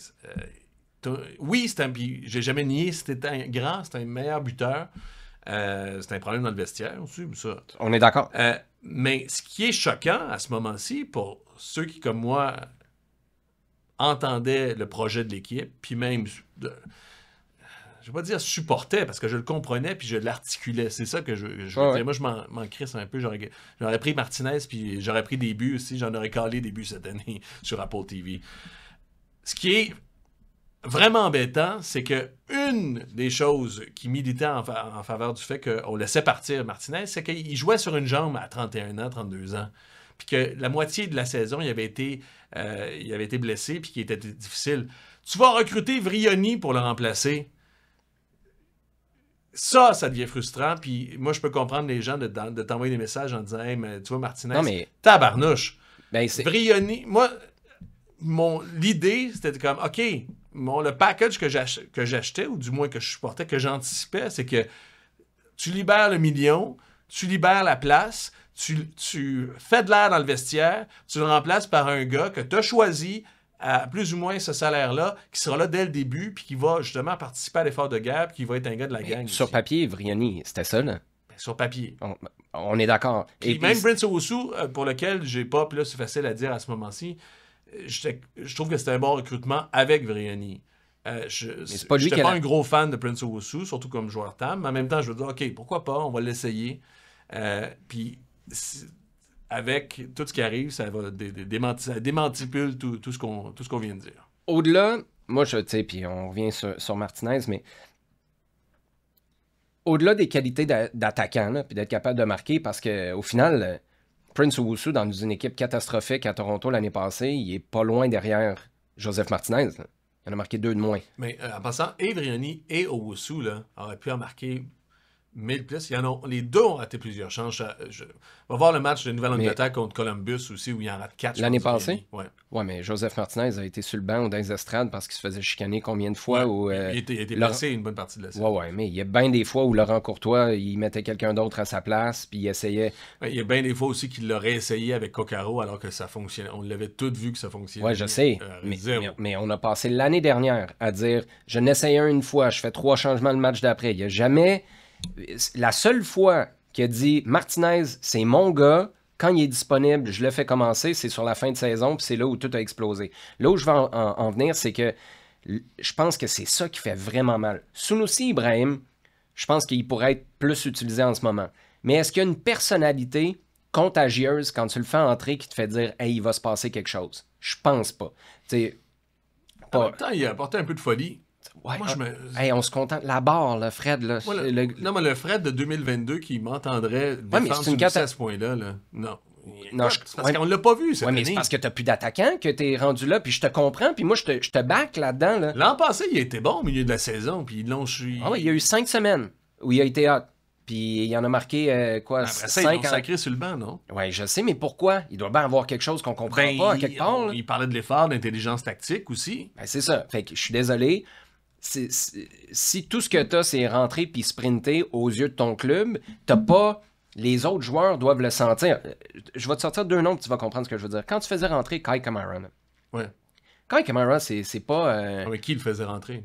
Oui, j'ai jamais nié, c'était un grand, c'était un meilleur buteur. C'était un problème dans le vestiaire aussi, ça. On est d'accord. Mais ce qui est choquant à ce moment-ci, pour ceux qui, comme moi, entendaient le projet de l'équipe, puis même, je ne vais pas dire supportaient, parce que je le comprenais, puis je l'articulais. C'est ça que je veux dire. Moi, je m'en crisse un peu. J'aurais pris Martinez, puis j'aurais pris des buts aussi. J'en aurais calé des buts cette année sur Apple TV. Ce qui est vraiment embêtant, c'est que une des choses qui militait en faveur du fait qu'on laissait partir Martinez, c'est qu'il jouait sur une jambe à 31 ans, 32 ans. Puis que la moitié de la saison, il avait été blessé, puis qu'il était difficile. Tu vas recruter Vrioni pour le remplacer. Ça devient frustrant. Puis moi, je peux comprendre les gens de t'envoyer des messages en disant « Hey, mais tu vois, Martinez, tabarnouche. » Vrioni, moi, l'idée, c'était comme « OK, le package que j'achetais, ou du moins que je supportais, que j'anticipais, c'est que tu libères le million, tu libères la place, tu fais de l'air dans le vestiaire, tu le remplaces par un gars que tu as choisi à plus ou moins ce salaire-là, qui sera là dès le début, puis qui va justement participer à l'effort de guerre, puis qui va être un gars de la gang. Sur papier, Vrioni, c'était ça, là. Sur papier. On est d'accord. Et même Prince Owusu, pour lequel j'ai pas, puis là c'est facile à dire à ce moment-ci, je trouve que c'était un bon recrutement avec Vrioni. Je n'étais pas un gros fan de Prince Owusu, surtout comme joueur TAM, mais en même temps, je veux dire, OK, pourquoi pas, on va l'essayer. Puis, avec tout ce qui arrive, ça va démantipule tout ce qu'on vient de dire. Au-delà, moi, tu sais, puis on revient sur Martinez, mais au-delà des qualités d'attaquant, puis d'être capable de marquer, parce qu'au final, Prince Owusu, dans une équipe catastrophique à Toronto l'année passée, il est pas loin derrière Joseph Martinez. Là. Il en a marqué 2 de moins. Mais en passant, et Vrioni et Owusu auraient pu en marquer 1000 plus. Les deux ont raté plusieurs chances. On va voir le match de Nouvelle-Angleterre contre Columbus aussi, où il en rate 4. L'année passée? Ouais, mais Joseph Martinez a été sur le banc ou dans les estrades parce qu'il se faisait chicaner combien de fois? Il était blessé une bonne partie de la saison. Ouais, mais il y a bien des fois où Laurent Courtois, il mettait quelqu'un d'autre à sa place, puis il essayait... Il y a bien des fois aussi qu'il l'aurait essayé avec Coccaro, alors que ça fonctionnait. On l'avait tous vu que ça fonctionnait. Ouais, je sais, mais on a passé l'année dernière à dire, je n'essayais une fois, je fais 3 changements le match d'après. Il n'y a jamais... La seule fois qu'il a dit Martinez, c'est mon gars, quand il est disponible, je le fais commencer, c'est sur la fin de saison, puis c'est là où tout a explosé. Là où je vais en venir, c'est que je pense que c'est ça qui fait vraiment mal. Sunusi Ibrahim, je pense qu'il pourrait être plus utilisé en ce moment. Mais est-ce qu'il y a une personnalité contagieuse quand tu le fais entrer qui te fait dire hey, il va se passer quelque chose? Je pense pas. En même temps, il a apporté un peu de folie. Ouais, hey, on se contente. La barre, là, Fred. Là, Non, mais le Fred de 2022 qui m'entendrait défendre sur à ce point-là. Non. Parce qu'on l'a pas vu cette année. Mais c'est parce que t'as plus d'attaquants que t'es rendu là, puis je te comprends, puis moi, je te back là-dedans. Là. L'an passé, il était bon au milieu de la saison, puis ils l'ont... il y a eu 5 semaines où il a été hot. Puis il en a marqué, Après ça, ils l'ont sacré sur le banc, non? Oui, je sais, mais pourquoi? Il doit bien avoir quelque chose qu'on comprend pas à quelque part. Il parlait de l'effort, d'intelligence tactique aussi. C'est ça. Fait que je suis désolé. Si tout ce que t'as, c'est rentrer puis sprinter aux yeux de ton club, t'as pas... Les autres joueurs doivent le sentir. Je vais te sortir 2 noms, tu vas comprendre ce que je veux dire. Quand tu faisais rentrer Kei Kamara... Ouais. Kei Kamara, c'est pas... Mais qui le faisait rentrer?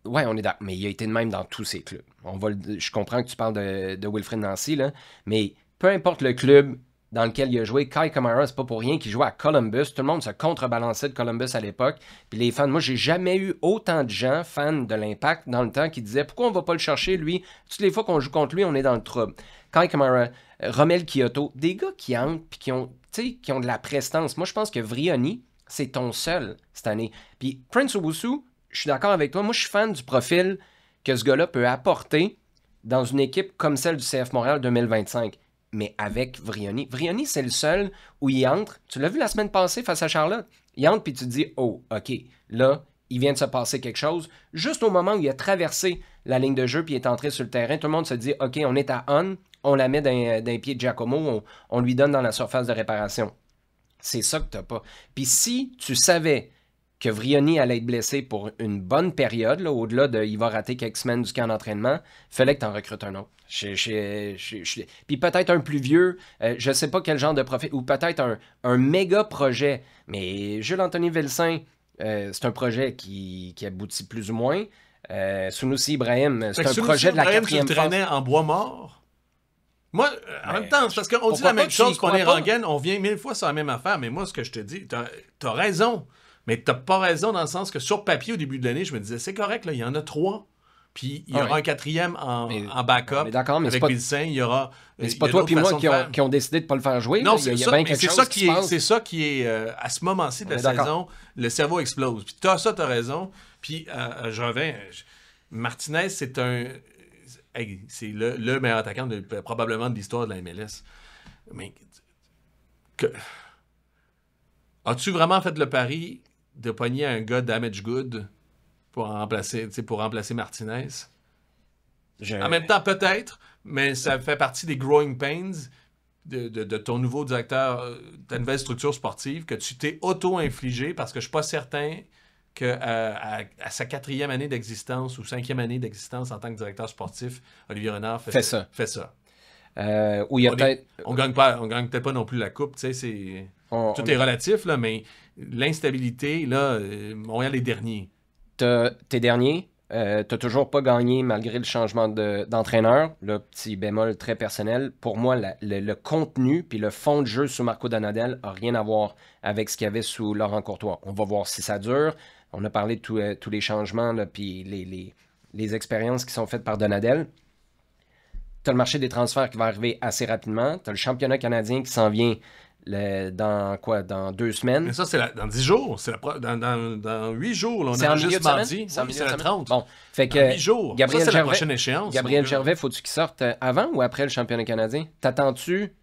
Ouais, on est d'accord. Mais il a été de même dans tous ces clubs. Je comprends que tu parles de Wilfried Nancy, là, mais peu importe le club dans lequel il a joué, Kei Kamara, c'est pas pour rien qu'il jouait à Columbus. Tout le monde se contrebalançait de Columbus à l'époque. Puis les fans, moi, j'ai jamais eu autant de gens, fans de l'Impact, dans le temps, qui disaient pourquoi on va pas le chercher, lui? Toutes les fois qu'on joue contre lui, on est dans le trouble. Kei Kamara, Romel Kyoto, des gars qui entrent puis qui ont de la prestance. Moi, je pense que Vrioni, c'est ton seul cette année. Puis Prince Owusu, je suis d'accord avec toi. Moi, je suis fan du profil que ce gars-là peut apporter dans une équipe comme celle du CF Montréal 2025. Mais avec Vrioni. Vrioni, c'est le seul où il entre. Tu l'as vu la semaine passée face à Charlotte. Il entre puis tu te dis, oh, OK, là, il vient de se passer quelque chose. Juste au moment où il a traversé la ligne de jeu puis il est entré sur le terrain, tout le monde se dit, OK, on est à on la met d'un pied de Giacomo, on lui donne dans la surface de réparation. C'est ça que t'as pas. Puis si tu savais que Vrioni allait être blessé pour une bonne période, là, au-delà de il va rater quelques semaines du camp d'entraînement, fallait que tu en recrutes un autre. Puis peut-être un plus vieux, je sais pas quel genre de profil, ou peut-être un méga projet. Mais Jules-Anthony Vilsain, c'est un projet qui aboutit plus ou moins. Sunusi Ibrahim, c'est un projet de la 4e phase. Traînait en bois mort. Moi, en même temps, c'est parce qu'on dit la même chose qu'on est Rangen, on vient 1000 fois sur la même affaire, mais moi, ce que je te dis, t'as raison. Mais t'as pas raison dans le sens que sur papier, au début de l'année, je me disais, c'est correct, là, il y en a 3. Puis il y aura un 4e en backup avec Vilsain. Il y aura. Mais c'est pas toi et moi qui ont décidé de ne pas le faire jouer. Non, c'est ça qui est à ce moment-ci de la saison, le cerveau explose. Puis t'as raison. Puis je reviens. Martinez, c'est le meilleur attaquant probablement de l'histoire de la MLS. Mais as-tu vraiment fait le pari de pogner un gars damage good pour remplacer Martinez? En même temps, peut-être, mais ça fait partie des growing pains de ton nouveau directeur, de ta nouvelle structure sportive que tu t'es auto-infligé parce que je suis pas certain qu'à sa 4e année d'existence ou 5e année d'existence en tant que directeur sportif, Olivier Renard fait ça. Où il y a peut-être... On gagne peut-être pas non plus la coupe, tu sais, tout est relatif, là, mais l'instabilité, là, Montréal est dernier. T'es dernier. t'as toujours pas gagné malgré le changement d'entraîneur. Le petit bémol très personnel. Pour moi, le contenu puis le fond de jeu sous Marco Donadel a rien à voir avec ce qu'il y avait sous Laurent Courtois. On va voir si ça dure. On a parlé de tous les changements puis les expériences qui sont faites par Donadel. T'as le marché des transferts qui va arriver assez rapidement. T'as le championnat canadien qui s'en vient dans 2 semaines. Mais ça, c'est dans 10 jours. C'est dans 8 jours. Là, on c'est a en milieu juste de semaine? mardi. C'est la 30. Bon, fait que dans 8 jours. Gabriel ça, c'est Gervais, la prochaine échéance. Gabriel Gervais, faut-tu qu'il sorte avant ou après le championnat canadien? T'attends-tu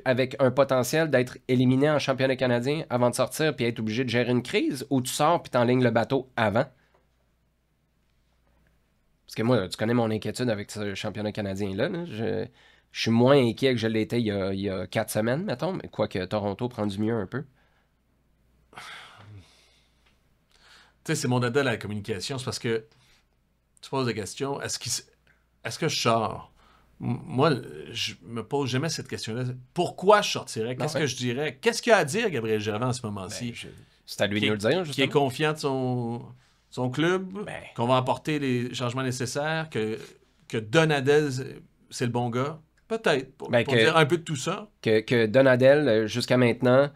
avec un potentiel d'être éliminé en championnat canadien avant de sortir puis être obligé de gérer une crise, ou tu sors puis t'enlignes le bateau avant? Parce que moi, tu connais mon inquiétude avec ce championnat canadien-là. Là. Je suis moins inquiet que je l'étais il y a 4 semaines, mettons, mais quoique Toronto prend du mieux un peu. Tu sais, c'est mon dada la communication. C'est parce que tu poses la question, est-ce que je sors? Moi, je me pose jamais cette question-là. Pourquoi je sortirais? Qu'est-ce que je dirais? Qu'est-ce qu'il y a à dire, Gabriel Gervais, en ce moment-ci? C'est à lui de nous le dire, justement. Qui est confiant de son club, qu'on va apporter les changements nécessaires, que Donadel, c'est le bon gars. Peut-être, pour dire un peu de tout ça. Que Donadel, jusqu'à maintenant,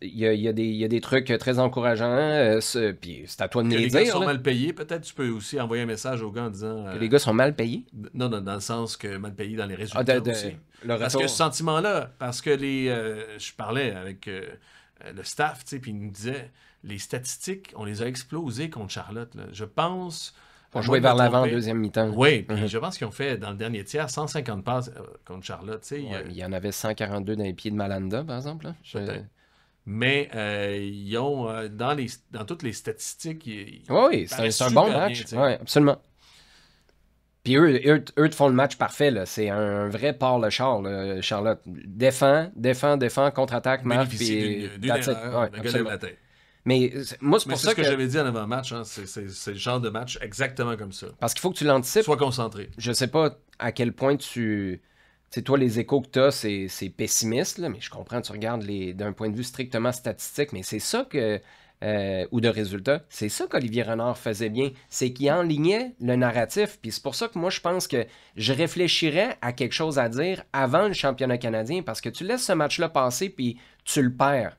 il y a des trucs très encourageants. Puis c'est à toi de me les dire. Les gars sont mal payés. Peut-être tu peux aussi envoyer un message aux gars en disant... que les gars sont mal payés? Non, dans le sens que mal payés dans les résultats aussi. Parce que ce sentiment-là, parce que je parlais avec le staff, tu sais, puis ils nous disaient, les statistiques, on les a explosées contre Charlotte. Là. Je pense... On jouait vers l'avant en deuxième mi-temps. Oui, puis je pense qu'ils ont fait, dans le dernier tiers, 150 passes contre Charlotte. Il y en avait 142 dans les pieds de Malanda, par exemple. Mais ils ont, dans toutes les statistiques... Oui, c'est un bon match. Oui, absolument. Puis eux te font le match parfait. Là. C'est un vrai port-le-char, Charlotte. Défend, contre-attaque, marque. Bénéficie d'une erreur, le gars lève la tête. Mais moi, c'est pour ça que j'avais dit en avant-match. Hein, c'est le genre de match exactement comme ça. Parce qu'il faut que tu l'anticipes. Sois concentré. Je sais pas à quel point tu sais, toi, les échos que tu as, c'est pessimiste, là, mais je comprends, tu regardes d'un point de vue strictement statistique, mais c'est ça que... ou de résultats, c'est ça qu'Olivier Renard faisait bien, c'est qu'il enlignait le narratif, puis c'est pour ça que moi, je pense que je réfléchirais à quelque chose à dire avant le championnat canadien, parce que tu laisses ce match-là passer, puis tu le perds.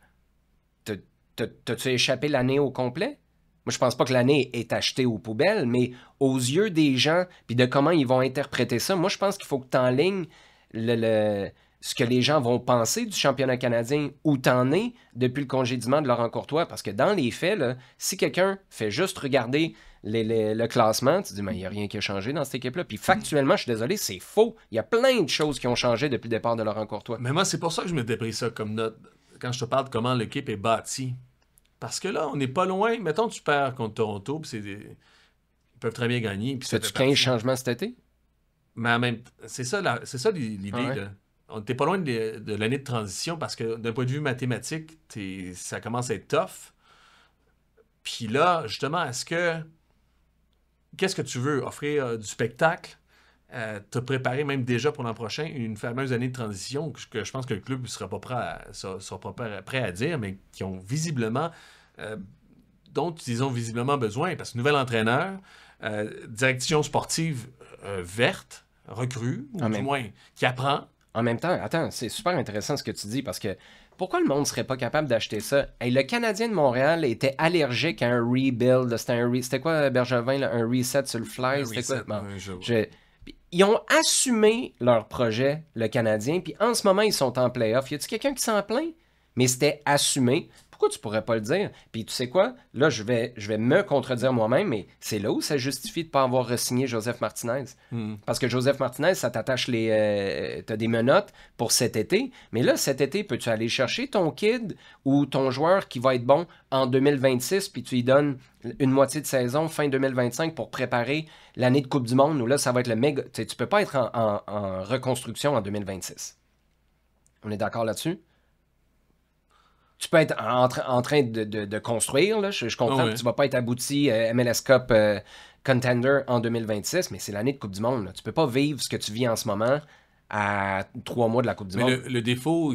T'as-tu échappé l'année au complet? Moi, je pense pas que l'année est achetée aux poubelles, mais aux yeux des gens, puis de comment ils vont interpréter ça, moi, je pense qu'il faut que tu enlignes ce que les gens vont penser du championnat canadien, où t'en es depuis le congédiement de Laurent Courtois. Parce que dans les faits, là, si quelqu'un fait juste regarder le classement, tu te dis, mais il n'y a rien qui a changé dans cette équipe-là. Puis factuellement, je suis désolé, c'est faux. Il y a plein de choses qui ont changé depuis le départ de Laurent Courtois. Mais moi, c'est pour ça que je m'étais pris ça comme note quand je te parle de comment l'équipe est bâtie. Parce que là, on n'est pas loin. Mettons, tu perds contre Toronto, puis ils peuvent très bien gagner. Fais-tu 15 changements cet été? Mais même, c'est ça l'idée. Ah ouais. Là. On n'était pas loin de l'année de transition parce que d'un point de vue mathématique, ça commence à être tough. Puis là, justement, qu'est-ce que tu veux? Offrir du spectacle? Te préparer même déjà pour l'an prochain une fameuse année de transition que je pense que le club ne sera pas prêt à dire, mais qui ont visiblement, dont ils ont visiblement besoin. Parce que nouvel entraîneur, direction sportive verte, recrue, ou du moins qui apprend. En même temps, attends, c'est super intéressant ce que tu dis parce que pourquoi le monde ne serait pas capable d'acheter ça? Hey, le Canadien de Montréal était allergique à un rebuild. C'était quoi, Bergevin? Là, un reset sur le fly? C'était quoi? Bon, ils ont assumé leur projet, le Canadien, puis en ce moment, ils sont en play-off. Y a-t-il quelqu'un qui s'en plaint? Mais c'était assumé. Pourquoi tu pourrais pas le dire? Puis tu sais quoi? Là, je vais me contredire moi-même, mais c'est là où ça justifie de ne pas avoir re-signé Joseph Martinez. Parce que Joseph Martinez, ça t'attache t'as des menottes pour cet été. Mais là, cet été, peux-tu aller chercher ton kid ou ton joueur qui va être bon en 2026, puis tu lui donnes une moitié de saison, fin 2025, pour préparer l'année de Coupe du Monde, où là, ça va être le méga... Tu peux pas être en reconstruction en 2026. On est d'accord là-dessus? Tu peux être en train de construire, là. Je comprends que tu ne vas pas être abouti MLS Cup contender en 2026, mais c'est l'année de Coupe du Monde. Là. Tu ne peux pas vivre ce que tu vis en ce moment à 3 mois de la Coupe du Monde. Le défaut,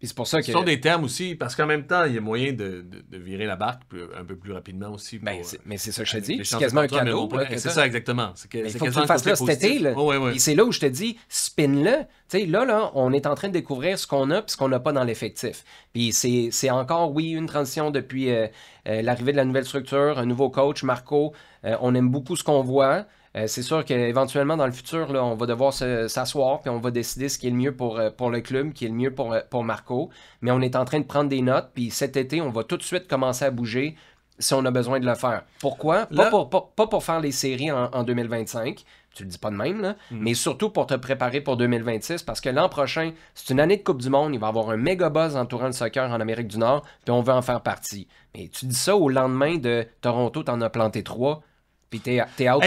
Puis c'est pour ça que... Ce sont des termes aussi, parce qu'en même temps, il y a moyen de virer la barque un peu plus rapidement aussi. Mais c'est ça que je te dis. C'est quasiment un cadeau. C'est ça, exactement. Il faut que tu le fasses là cet été. Là. Et c'est là où je te dis, spin-le. Tu sais, là, on est en train de découvrir ce qu'on a et ce qu'on n'a pas dans l'effectif. Puis c'est encore, oui, une transition depuis l'arrivée de la nouvelle structure, un nouveau coach, Marco. On aime beaucoup ce qu'on voit. C'est sûr qu'éventuellement, dans le futur, là, on va devoir s'asseoir puis on va décider ce qui est le mieux pour le club, qui est le mieux pour Marco. Mais on est en train de prendre des notes, puis cet été, on va tout de suite commencer à bouger si on a besoin de le faire. Pourquoi? Là... Pas pour faire les séries en 2025, tu le dis pas de même, là, mais surtout pour te préparer pour 2026, parce que l'an prochain, c'est une année de Coupe du Monde, il va y avoir un méga buzz entourant le soccer en Amérique du Nord, puis on veut en faire partie. Mais tu dis ça au lendemain de Toronto, t'en as planté 3. Puis t'es out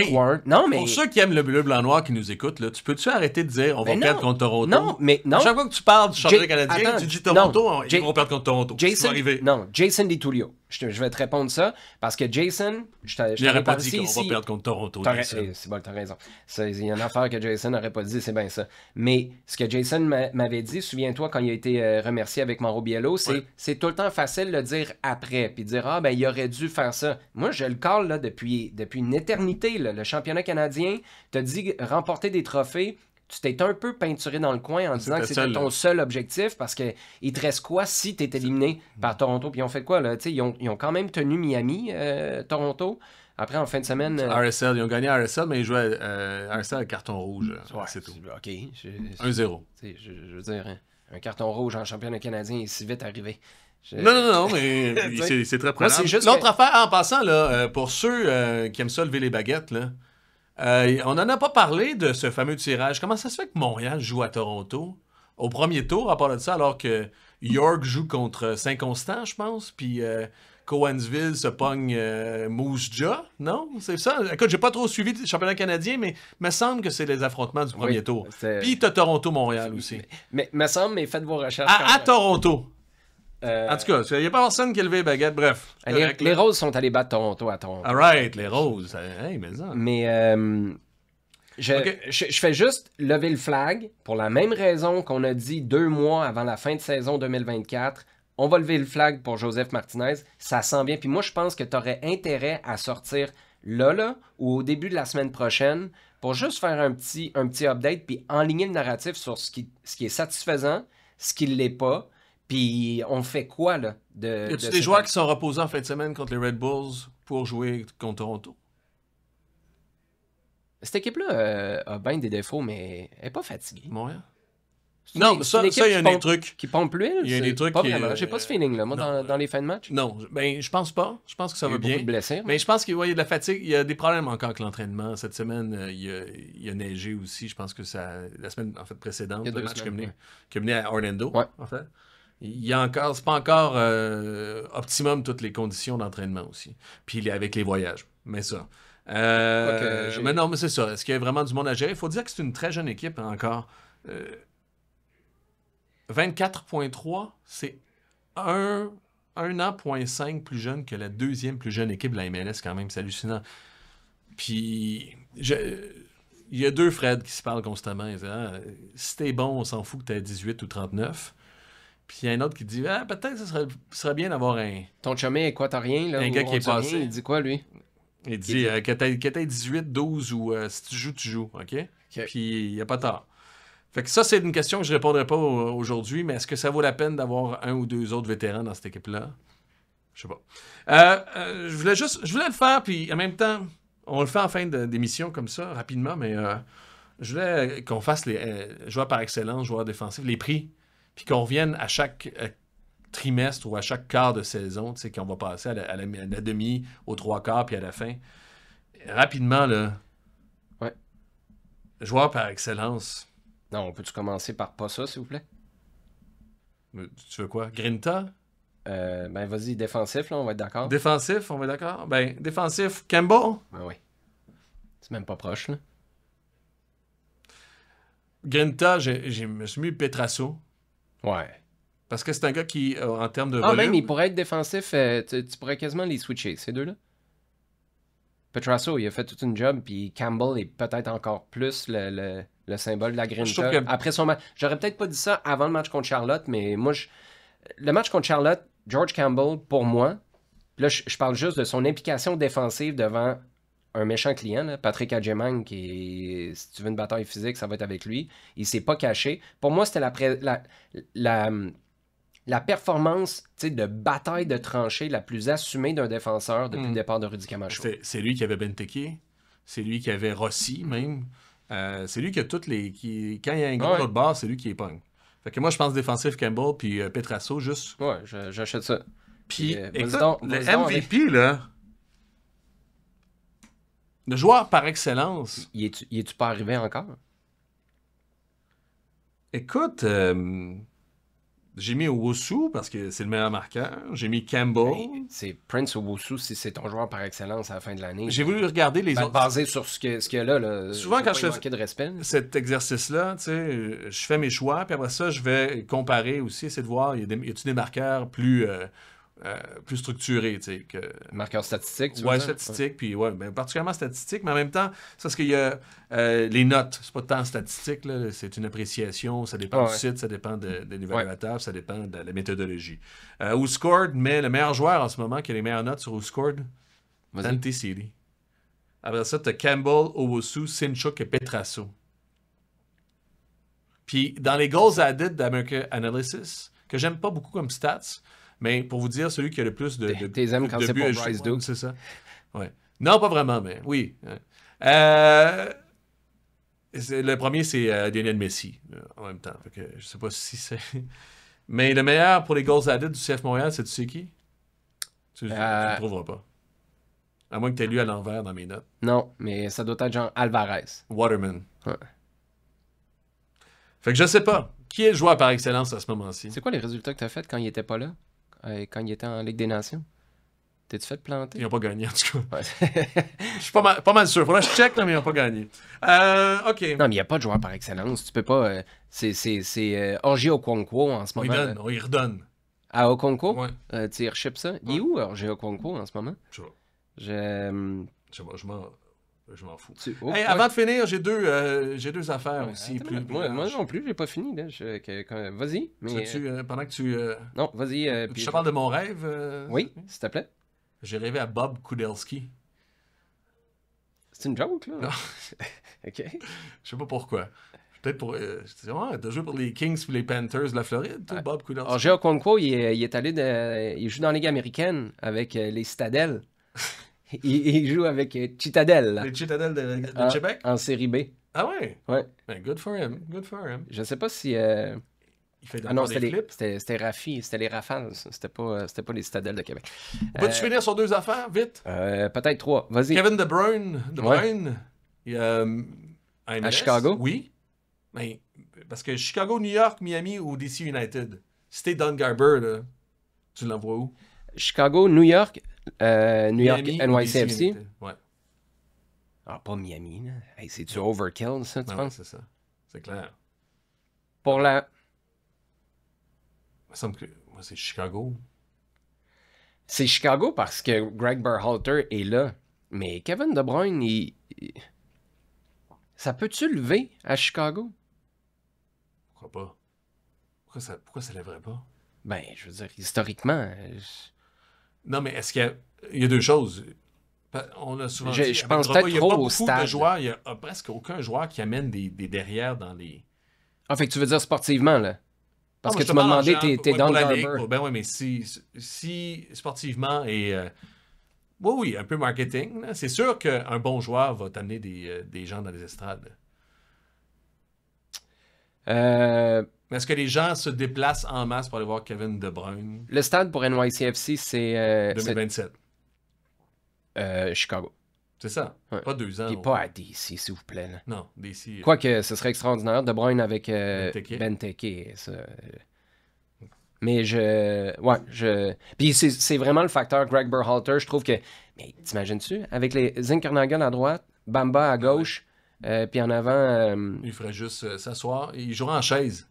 non, mais... Pour ceux qui aiment le bleu, blanc, noir qui nous écoutent, là, tu peux-tu arrêter de dire on va perdre contre Toronto? Non, mais non. À chaque fois que tu parles du championnat canadien, tu dis Toronto, ils vont perdre contre Toronto. Jason DiTullio. Je vais te répondre ça, parce que Jason, je n'aurais pas dit qu'on va perdre contre Toronto. C'est bon, t'as raison. Il y a une affaire que Jason n'aurait pas dit, c'est bien ça. Mais ce que Jason m'avait dit, souviens-toi, quand il a été remercié avec Mauro Biello, c'est tout le temps facile de le dire après, puis de dire, il aurait dû faire ça. Moi, je le cale là, depuis une éternité. Là. Le championnat canadien t'a dit remporter des trophées. Tu t'es un peu peinturé dans le coin en disant que c'était ton seul objectif, parce qu'il te reste quoi si tu es éliminé par Toronto? Puis ils ont fait quoi? Là? Ils ont quand même tenu Miami, Toronto. Après, en fin de semaine... RSL, ils ont gagné RSL, mais ils jouaient RSL avec carton rouge. C'est tout. OK. 1-0. Je veux dire, un carton rouge en championnat canadien est si vite arrivé. Non, mais c'est très prenant. L'autre affaire, en passant, là, pour ceux qui aiment ça lever les baguettes, là, on n'en a pas parlé de ce fameux tirage. Comment ça se fait que Montréal joue à Toronto au premier tour, à part de ça, alors que York joue contre Saint-Constant, je pense, puis Cowansville se pogne Moose Jaw? Non? C'est ça? Écoute, j'ai pas trop suivi le championnat canadien, mais il me semble que c'est les affrontements du premier tour. Puis t'as Toronto-Montréal aussi. Mais faites vos recherches. À Toronto. En tout cas, il n'y a pas personne qui a levé les baguettes, bref. Les Roses sont allés battre Toronto à Toronto. All right, les Roses. Hey, mais ça. Mais je fais juste lever le flag pour la même raison qu'on a dit 2 mois avant la fin de saison 2024. On va lever le flag pour Joseph Martinez. Ça sent bien. Puis moi, je pense que tu aurais intérêt à sortir là, ou au début de la semaine prochaine pour juste faire un petit update puis enligner le narratif sur ce qui est satisfaisant, ce qui ne l'est pas. Puis on fait quoi, là? Y a-tu des joueurs qui sont reposés en fin de semaine contre les Red Bulls pour jouer contre Toronto? Cette équipe-là a bien des défauts, mais elle n'est pas fatiguée. Montréal? Non, ça, il y a des trucs. Qui pompe l'huile? Il y a des trucs pas vraiment. J'ai pas ce feeling-là, moi, dans les fins de match. Non, je pense pas. Je pense que ça va bien. De blessés, mais je pense qu'il y a de la fatigue. Il y a des problèmes encore avec l'entraînement. Cette semaine, il y a neigé aussi. Je pense que la semaine en fait précédente, le match qui a mené à Orlando, en fait. C'est pas encore optimum toutes les conditions d'entraînement aussi. Puis avec les voyages. Mais ça. Mais non, mais c'est ça. Est-ce qu'il y a vraiment du monde à gérer? Il faut dire que c'est une très jeune équipe encore. 24.3, c'est 1,5 plus jeune que la deuxième plus jeune équipe de la MLS quand même. C'est hallucinant. Puis il y a 2 Fred qui se parlent constamment. Ils disent, si t'es bon, on s'en fout que t'aies 18 ou 39. Puis il y a un autre qui dit peut-être que ce serait bien d'avoir un... Ton chumé équatorien, là, un gars qui est passé. Il dit quoi, lui? Il dit que t'aies 18, 12 ou si tu joues, tu joues. OK? Puis il n'y a pas tard. Fait que ça, c'est une question que je ne répondrai pas aujourd'hui, mais est-ce que ça vaut la peine d'avoir 1 ou 2 autres vétérans dans cette équipe-là? Je sais pas. Je voulais le faire, puis en même temps, on le fait en fin d'émission comme ça, rapidement, mais je voulais qu'on fasse les joueurs par excellence, joueurs défensifs, les prix, puis qu'on revienne à chaque trimestre ou à chaque quart de saison, tu sais, qu'on va passer à la demi, aux 3 quarts, puis à la fin. Rapidement, là. Ouais. Joueurs par excellence. Non, peut-tu commencer par pas ça, s'il vous plaît? Tu veux quoi? Grinta? Vas-y, défensif, là, on va être d'accord. Défensif, on va être d'accord? Défensif, Campbell? Oui. C'est même pas proche, là. Grinta, je me suis mis Petrasso. Ouais. Parce que c'est un gars qui, en termes de volume... même, il pourrait être défensif, tu pourrais quasiment les switcher, ces deux-là. Petrasso, il a fait toute une job, puis Campbell est peut-être encore plus Le symbole de la Je grinta. trouve que- Après son match. J'aurais peut-être pas dit ça avant le match contre Charlotte, mais moi, le match contre Charlotte, George Campbell, pour moi, là, je parle juste de son implication défensive devant un méchant client, là, Patrick Adjemang, qui est, si tu veux une bataille physique, ça va être avec lui. Il s'est pas caché. Pour moi, c'était la performance de bataille de tranchée la plus assumée d'un défenseur depuis le départ de Rudy Camacho. C'est lui qui avait Benteke. C'est lui qui avait Rossi, même. C'est lui qui a toutes les... Quand il y a un gros autre bord, c'est lui qui est pogne. Fait que moi, je pense défensif Campbell, puis Petrasso, juste... Ouais, j'achète ça. Puis, Vas-y écoute, donc, le vas-y donc, MVP, là... Le joueur par excellence... Il est-tu pas arrivé encore? Écoute, j'ai mis Owusu parce que c'est le meilleur marqueur. J'ai mis Campbell. Ben, c'est Prince Owusu, si c'est ton joueur par excellence à la fin de l'année. J'ai voulu regarder les autres. Basé sur ce qu'il y a là. Souvent, quand je fais de respect, cet exercice-là, tu sais, je fais mes choix, puis après ça, je vais comparer aussi, essayer de voir, y a-t-il des marqueurs plus structurés, tu sais, que... Marqueurs statistiques, tu Ouais, veux dire? statistiques, puis ouais, ben, particulièrement statistiques, mais en même temps, c'est parce qu'il y a les notes, c'est pas tant statistique, là, c'est une appréciation, ça dépend du site, ça dépend de l'évaluateur, ça dépend de la méthodologie. WhoScored met le meilleur joueur en ce moment qui a les meilleures notes sur WhoScored, Dante City. Après ça, tu as Campbell, Owusu, Sinchuk et Petrasso. Puis dans les goals added d'American Analysis, que j'aime pas beaucoup comme stats, mais pour vous dire, celui qui a le plus de T'es aimes quand c'est pour Bryce Duke. c'est ça. Ouais. Non, pas vraiment, mais oui. Le premier, c'est Lionel Messi, en même temps. Fait que, je sais pas si c'est... Mais le meilleur pour les goals added du CF Montréal, c'est tu sais qui? Tu ne le trouveras pas. À moins que tu aies lu à l'envers dans mes notes. Non, mais ça doit être genre Alvarez. Waterman. Ouais. Fait que je sais pas. Qui est le joueur par excellence à ce moment-ci? C'est quoi les résultats que tu as fait quand il était pas là? Quand il était en Ligue des Nations? T'es-tu fait planter? Ils n'ont pas gagné, en tout cas. Ouais. Je suis pas mal sûr. Faudrait que je check, mais ils n'ont pas gagné. OK. Non, mais il n'y a pas de joueur par excellence. Tu peux pas... c'est Orji Okonkwo en ce moment. On y redonne. À Okonkwo? Ouais. Tu reship ça? Il est où, Orji Okonkwo, en ce moment? Je m'en fous. Hey, avant de finir, j'ai deux affaires aussi. Moi non plus, j'ai pas fini. Là. Vas-y. Mais... pendant que tu... Non, vas-y. je te parle de mon rêve. Oui, s'il te plaît. J'ai rêvé à Bob Kudelski. C'est une joke, là? Non. OK. Je sais pas pourquoi. Peut-être pour... t'as joué pour les Kings ou les Panthers de la Floride, toi, Bob Kudelski? Orji Okonkwo, il est allé il joue dans la Ligue américaine avec les Citadelles. Il joue avec Citadel. Les Citadelles de Québec? En série B. Ah ouais? Ouais. Ben, good for him. Je sais pas si... Il fait non, des flips. c'était Rafi, c'était les Rafales. C'était pas les Citadelles de Québec. Peux-tu finir sur deux affaires, vite? Peut-être trois. Vas-y. Kevin De Bruyne. Il, à Chicago? Oui. Mais, parce que Chicago, New York, Miami ou DC United. Si t'es Don Garber, là, tu l'envoies où? Chicago, New York, Miami, NYCFC. Ouais. Ah, pas Miami, là. Hey, c'est-tu overkill, ça, tu penses? C'est ça. C'est clair. Pour la... Il me semble que moi, c'est Chicago. C'est Chicago parce que Greg Berhalter est là. Mais Kevin De Bruyne, ça peut-tu lever à Chicago? Pourquoi pas? Pourquoi ça lèverait pas? Ben, je veux dire, historiquement... Non, mais est-ce qu'il y a deux choses? On a souvent dit... Je pense peut-être trop au stade. Il n'y a presque aucun joueur qui amène des derrières dans les... Ah, fait que tu veux dire sportivement, là? Parce que tu m'as demandé, t'es dans le Garber. Ben oui, mais si sportivement et... oui, un peu marketing, là, c'est sûr qu'un bon joueur va t'amener des gens dans les estrades. Mais est-ce que les gens se déplacent en masse pour aller voir Kevin De Bruyne? Le stade pour NYCFC, c'est... 2027. Chicago. C'est ça. Ouais. Pas 2 ans. Puis pas à DC, s'il vous plaît. Là. Non, DC. Quoique, ce serait extraordinaire. De Bruyne avec Benteke. Mais Puis c'est vraiment le facteur Greg Berhalter. Je trouve que... Mais t'imagines-tu? Avec les Zinkernagen à droite, Bamba à gauche, puis en avant... Il ferait juste s'asseoir. Il jouerait en chaise.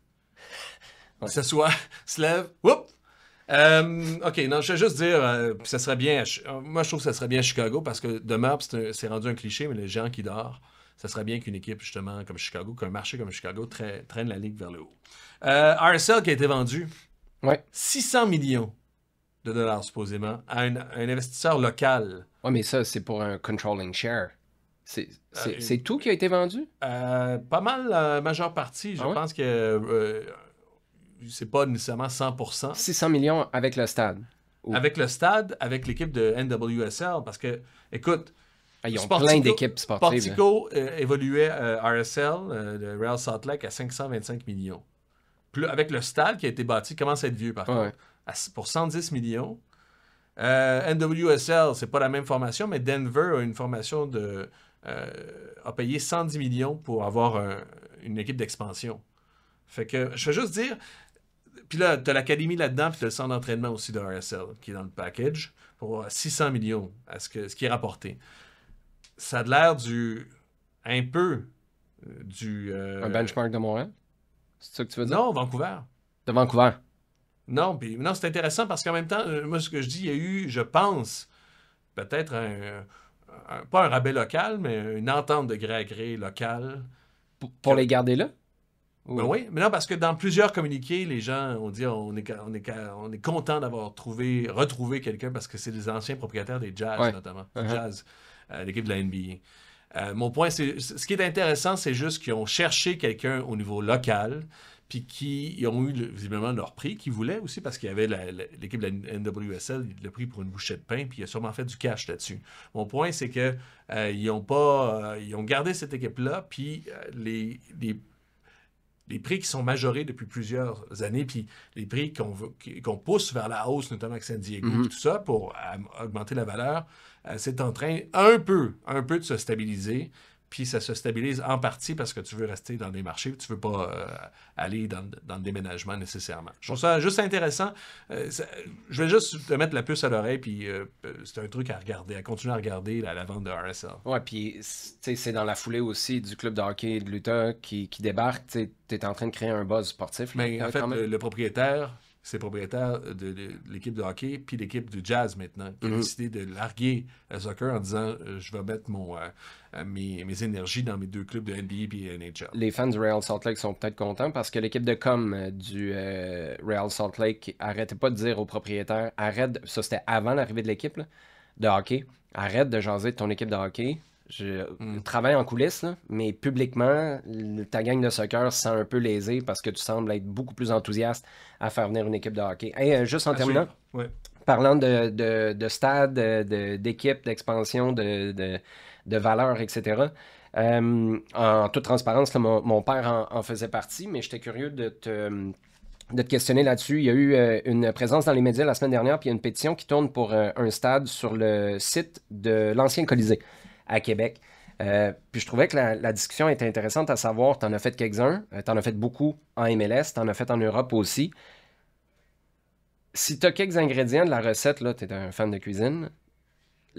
Il s'assoit, se lève, whoop! OK, non, je vais juste dire, ça serait bien... moi, je trouve que ça serait bien à Chicago parce que demain, c'est rendu un cliché, mais le géant qui dort, ça serait bien qu'une équipe, justement, comme Chicago, qu'un marché comme Chicago traîne la ligue vers le haut. RSL qui a été vendu, 600 millions de dollars, supposément, à un investisseur local. Oui, mais ça, c'est pour un controlling share. C'est tout qui a été vendu? Pas mal, la majeure partie. Je pense que c'est pas nécessairement 100%. 600 millions avec le stade. Avec le stade, avec l'équipe de NWSL, parce que, écoute, ils ont plein d'équipes sportives. Sportico évoluait RSL, le Real Salt Lake, à 525 millions. Puis, avec le stade qui a été bâti, commence à être vieux, par contre, pour 110 millions. NWSL, c'est pas la même formation, mais Denver a une formation a payé 110 millions pour avoir une équipe d'expansion. Fait que, je vais juste dire... Puis là, tu as l'académie là-dedans, puis tu as le centre d'entraînement aussi de RSL, qui est dans le package, pour 600 millions, ce qui est rapporté. Ça a l'air un benchmark de Montréal? C'est ça que tu veux dire? Non, Vancouver. De Vancouver. Non, c'est intéressant parce qu'en même temps, moi, ce que je dis, il y a eu, je pense, peut-être pas un rabais local, mais une entente de gré à gré locale. Pour les garder là? Ben oui, mais non, parce que dans plusieurs communiqués, les gens ont dit on est content d'avoir retrouvé quelqu'un parce que c'est des anciens propriétaires des Jazz, notamment. Jazz, l'équipe de la NBA. Mon point, ce qui est intéressant, c'est juste qu'ils ont cherché quelqu'un au niveau local, puis qu'ils ont eu visiblement leur prix qu'ils voulaient aussi, parce qu'il y avait l'équipe de la NWSL, le prix pour une bouchée de pain, puis il a sûrement fait du cash là-dessus. Mon point, c'est que ils ont gardé cette équipe-là, puis les prix qui sont majorés depuis plusieurs années, puis les prix qu'on pousse vers la hausse, notamment avec San Diego, tout ça, pour augmenter la valeur, c'est en train un peu de se stabiliser. Puis ça se stabilise en partie parce que tu veux rester dans les marchés, tu veux pas aller dans le déménagement nécessairement. Je trouve ça juste intéressant. Je vais juste te mettre la puce à l'oreille, puis c'est un truc à regarder, à continuer à regarder la vente de RSL. Ouais, puis c'est dans la foulée aussi du club de hockey de l'Utah qui débarque. Tu es en train de créer un buzz sportif. Là, mais en fait, le propriétaire, c'est propriétaire de l'équipe de hockey, puis l'équipe du Jazz maintenant, qui a décidé de larguer le soccer en disant je vais mettre mes énergies dans mes deux clubs de NBA et NHL. Les fans du Real Salt Lake sont peut-être contents parce que l'équipe de com du Real Salt Lake arrêtait pas de dire aux propriétaires ça c'était avant l'arrivée de l'équipe là, de hockey, arrête de jaser de ton équipe de hockey. Je travaille en coulisses, là, mais publiquement, ta gang de soccer se sent un peu lésée parce que tu sembles être beaucoup plus enthousiaste à faire venir une équipe de hockey. Hey, juste en terminant, parlant de stade, d'équipe, d'expansion, de valeur, etc., en toute transparence, là, mon père en faisait partie, mais j'étais curieux de te questionner là-dessus. Il y a eu une présence dans les médias la semaine dernière, puis il y a une pétition qui tourne pour un stade sur le site de l'ancien Colisée à Québec. Puis je trouvais que la discussion était intéressante à savoir, tu en as fait quelques-uns, tu en as fait beaucoup en MLS, tu en as fait en Europe aussi. Si tu as quelques ingrédients de la recette, là, tu es un fan de cuisine,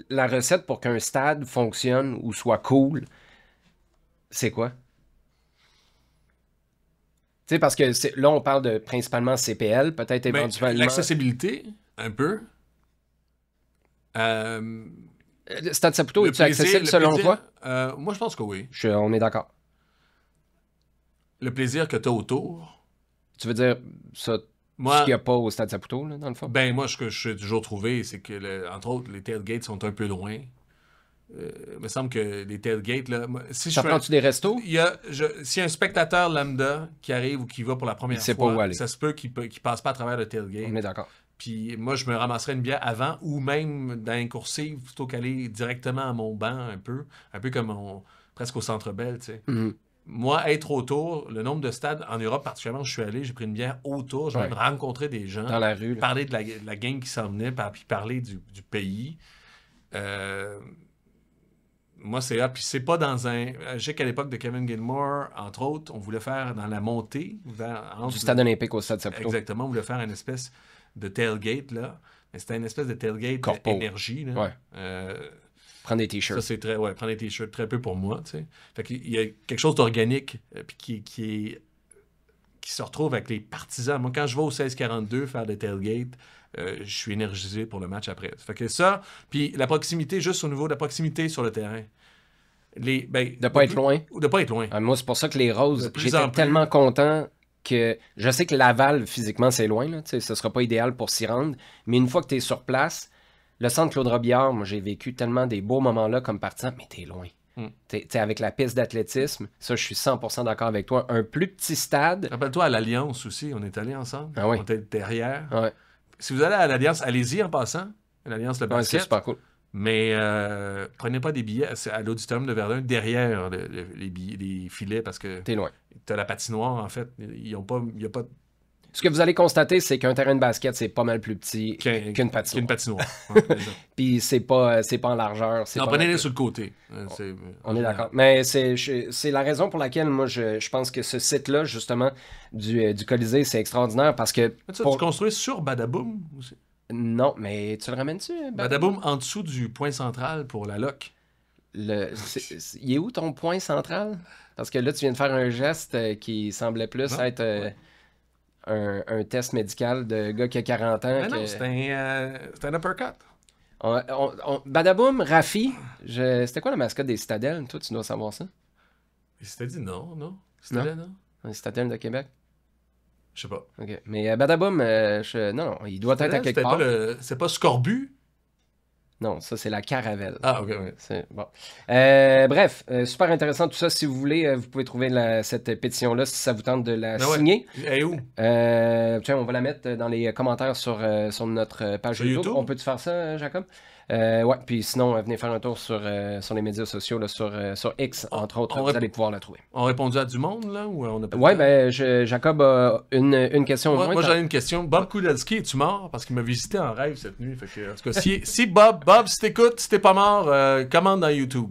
la recette pour qu'un stade fonctionne ou soit cool, c'est quoi? Tu sais, parce que là, on parle principalement CPL, peut-être éventuellement... L'accessibilité, un peu. Stade Saputo, est-tu accessible selon toi? Moi, je pense que oui. On est d'accord. Le plaisir que tu as autour. Tu veux dire ce qu'il n'y a pas au Stade Saputo, là, dans le fond? Ben, moi, ce que j'ai toujours trouvé, c'est que, entre autres, les tailgates sont un peu loin. Il me semble que les tailgates, là... Ça prend-tu des restos? S'il y a un spectateur lambda qui arrive ou qui va pour la première fois, ça se peut qu'il passe pas à travers le tailgate. On est d'accord. Puis moi, je me ramasserais une bière avant ou même dans une coursive plutôt qu'aller directement à mon banc un peu comme presque au Centre Bell, tu sais. Moi, être autour, le nombre de stades en Europe particulièrement où je suis allé, j'ai pris une bière autour, j'ai même rencontré des gens, dans la rue, parler de la gang qui s'en venait, puis parler du pays. Moi, c'est là. Puis c'est pas dans un... Je sais qu'à l'époque de Kevin Gilmore, entre autres, on voulait faire dans la montée... du stade olympique au Stade Saputo. Exactement, on voulait faire une espèce de tailgate, là. Mais c'était une espèce de tailgate d'énergie, là. Prendre des t-shirts. Ça, c'est très... Ouais, prendre des t-shirts, très peu pour moi, tu sais. Fait qu'il y a quelque chose d'organique, puis qui se retrouve avec les partisans. Moi, quand je vais au 1642 faire des tailgates, je suis énergisé pour le match après. Fait que ça, puis la proximité, juste au niveau de la proximité sur le terrain. De ne pas être loin. De pas être loin. Moi, c'est pour ça que les Roses, j'étais tellement content que je sais que Laval, physiquement, c'est loin. Là, ce ne sera pas idéal pour s'y rendre. Mais une fois que tu es sur place, le centre Claude-Robillard, moi, j'ai vécu tellement des beaux moments là comme partisan, mais tu es loin. T'es avec la piste d'athlétisme, ça, je suis 100% d'accord avec toi. Un plus petit stade. Rappelle-toi, à l'Alliance aussi, on est allés ensemble. Ah oui. On était derrière. Ouais. Si vous allez à l'Alliance, allez-y en passant. L'Alliance, le basket. Ouais, c'est super cool. Mais prenez pas des billets à l'auditorium de Verdun derrière les filets parce que t'es loin. T'as la patinoire, en fait. Il y a pas... Ce que vous allez constater, c'est qu'un terrain de basket, c'est pas mal plus petit qu'une patinoire. Qu'une patinoire. Ouais, puis c'est pas en largeur. Non, prenez-les sur le côté. On est d'accord. Mais c'est la raison pour laquelle moi, je pense que ce site-là, justement, du Colisée, c'est extraordinaire parce que... Tu construis sur Badaboum aussi? Non, mais tu le ramènes-tu? Badaboum en dessous du point central pour la loc. Il est où ton point central? Parce que là, tu viens de faire un geste qui semblait plus être un test médical de gars qui a 40 ans. Mais non, c'est un uppercut. Badaboum, Rafi, c'était quoi la mascotte des Citadelles? Toi, tu dois savoir ça. Les Citadelles, non. Citadelles, non? Les Citadelles de Québec? Je sais pas. OK. Mais Badaboum, non, il doit être à quelque part. C'est pas Scorbut? Non, ça, c'est la Caravelle. Ah, OK, oui. Bon. Bref, super intéressant tout ça. Si vous voulez, vous pouvez trouver cette pétition-là si ça vous tente de la signer. Et où? Tiens, on va la mettre dans les commentaires sur notre page YouTube. On peut-tu faire ça, Jacob? Ouais, puis sinon, venez faire un tour sur les médias sociaux, là, sur X, entre autres. Vous allez pouvoir la trouver. On a répondu à du monde, là? Ou on a pas ouais, ben, Jacob a une question. Moi j'en ai une question. Bob Kudelski, es-tu mort? Parce qu'il m'a visité en rêve cette nuit. Fait que, en tout cas, si Bob, si t'écoutes, si t'es pas mort, commande dans YouTube.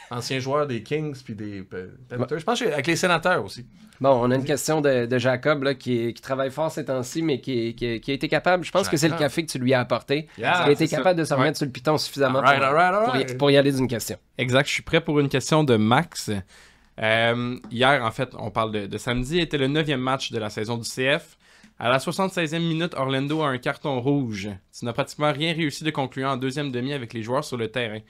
Ancien joueur des Kings puis des Panthers. Je pense avec les Sénateurs aussi. Bon, on a une question de Jacob là, qui travaille fort ces temps-ci, mais qui a été capable, je pense que c'est le café que tu lui as apporté. Il a été capable de se remettre sur le piton suffisamment pour y aller d'une question. Exact, je suis prêt pour une question de Max. Hier, en fait, on parle de samedi, était le 9e match de la saison du CF. À la 76e minute, Orlando a un carton rouge. Tu n'as pratiquement rien réussi de concluant en deuxième demi avec les joueurs sur le terrain.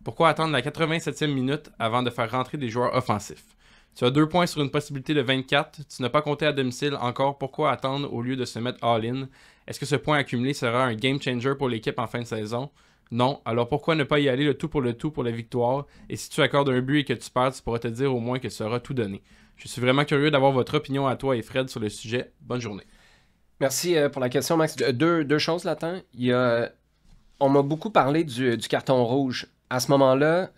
Pourquoi attendre la 87e minute avant de faire rentrer des joueurs offensifs? Tu as 2 points sur une possibilité de 24. Tu n'as pas compté à domicile encore. Pourquoi attendre au lieu de se mettre all-in? Est-ce que ce point accumulé sera un game changer pour l'équipe en fin de saison? Non. Alors pourquoi ne pas y aller le tout pour la victoire? Et si tu accordes un but et que tu perds, tu pourras te dire au moins que tu auras tout donné. Je suis vraiment curieux d'avoir votre opinion à toi et Fred sur le sujet. Bonne journée. Merci pour la question, Max. Deux choses là-dedans. On m'a beaucoup parlé du carton rouge. À ce moment-là,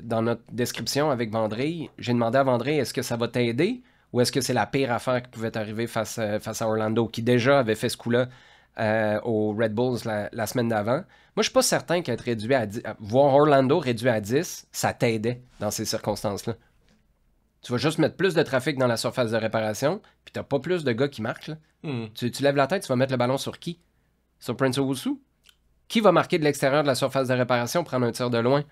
dans notre description avec Vendrille, j'ai demandé à Vendrille, est-ce que ça va t'aider ou est-ce que c'est la pire affaire qui pouvait arriver face à Orlando, qui déjà avait fait ce coup-là aux Red Bulls la semaine d'avant. Moi, je suis pas certain qu'être réduit à 10, voir Orlando réduit à 10, ça t'aidait dans ces circonstances-là. Tu vas juste mettre plus de trafic dans la surface de réparation, puis t'as pas plus de gars qui marquent. Là. Tu lèves la tête, tu vas mettre le ballon sur qui? Sur Prince Owusu? Qui va marquer de l'extérieur de la surface de réparation, prendre un tir de loin?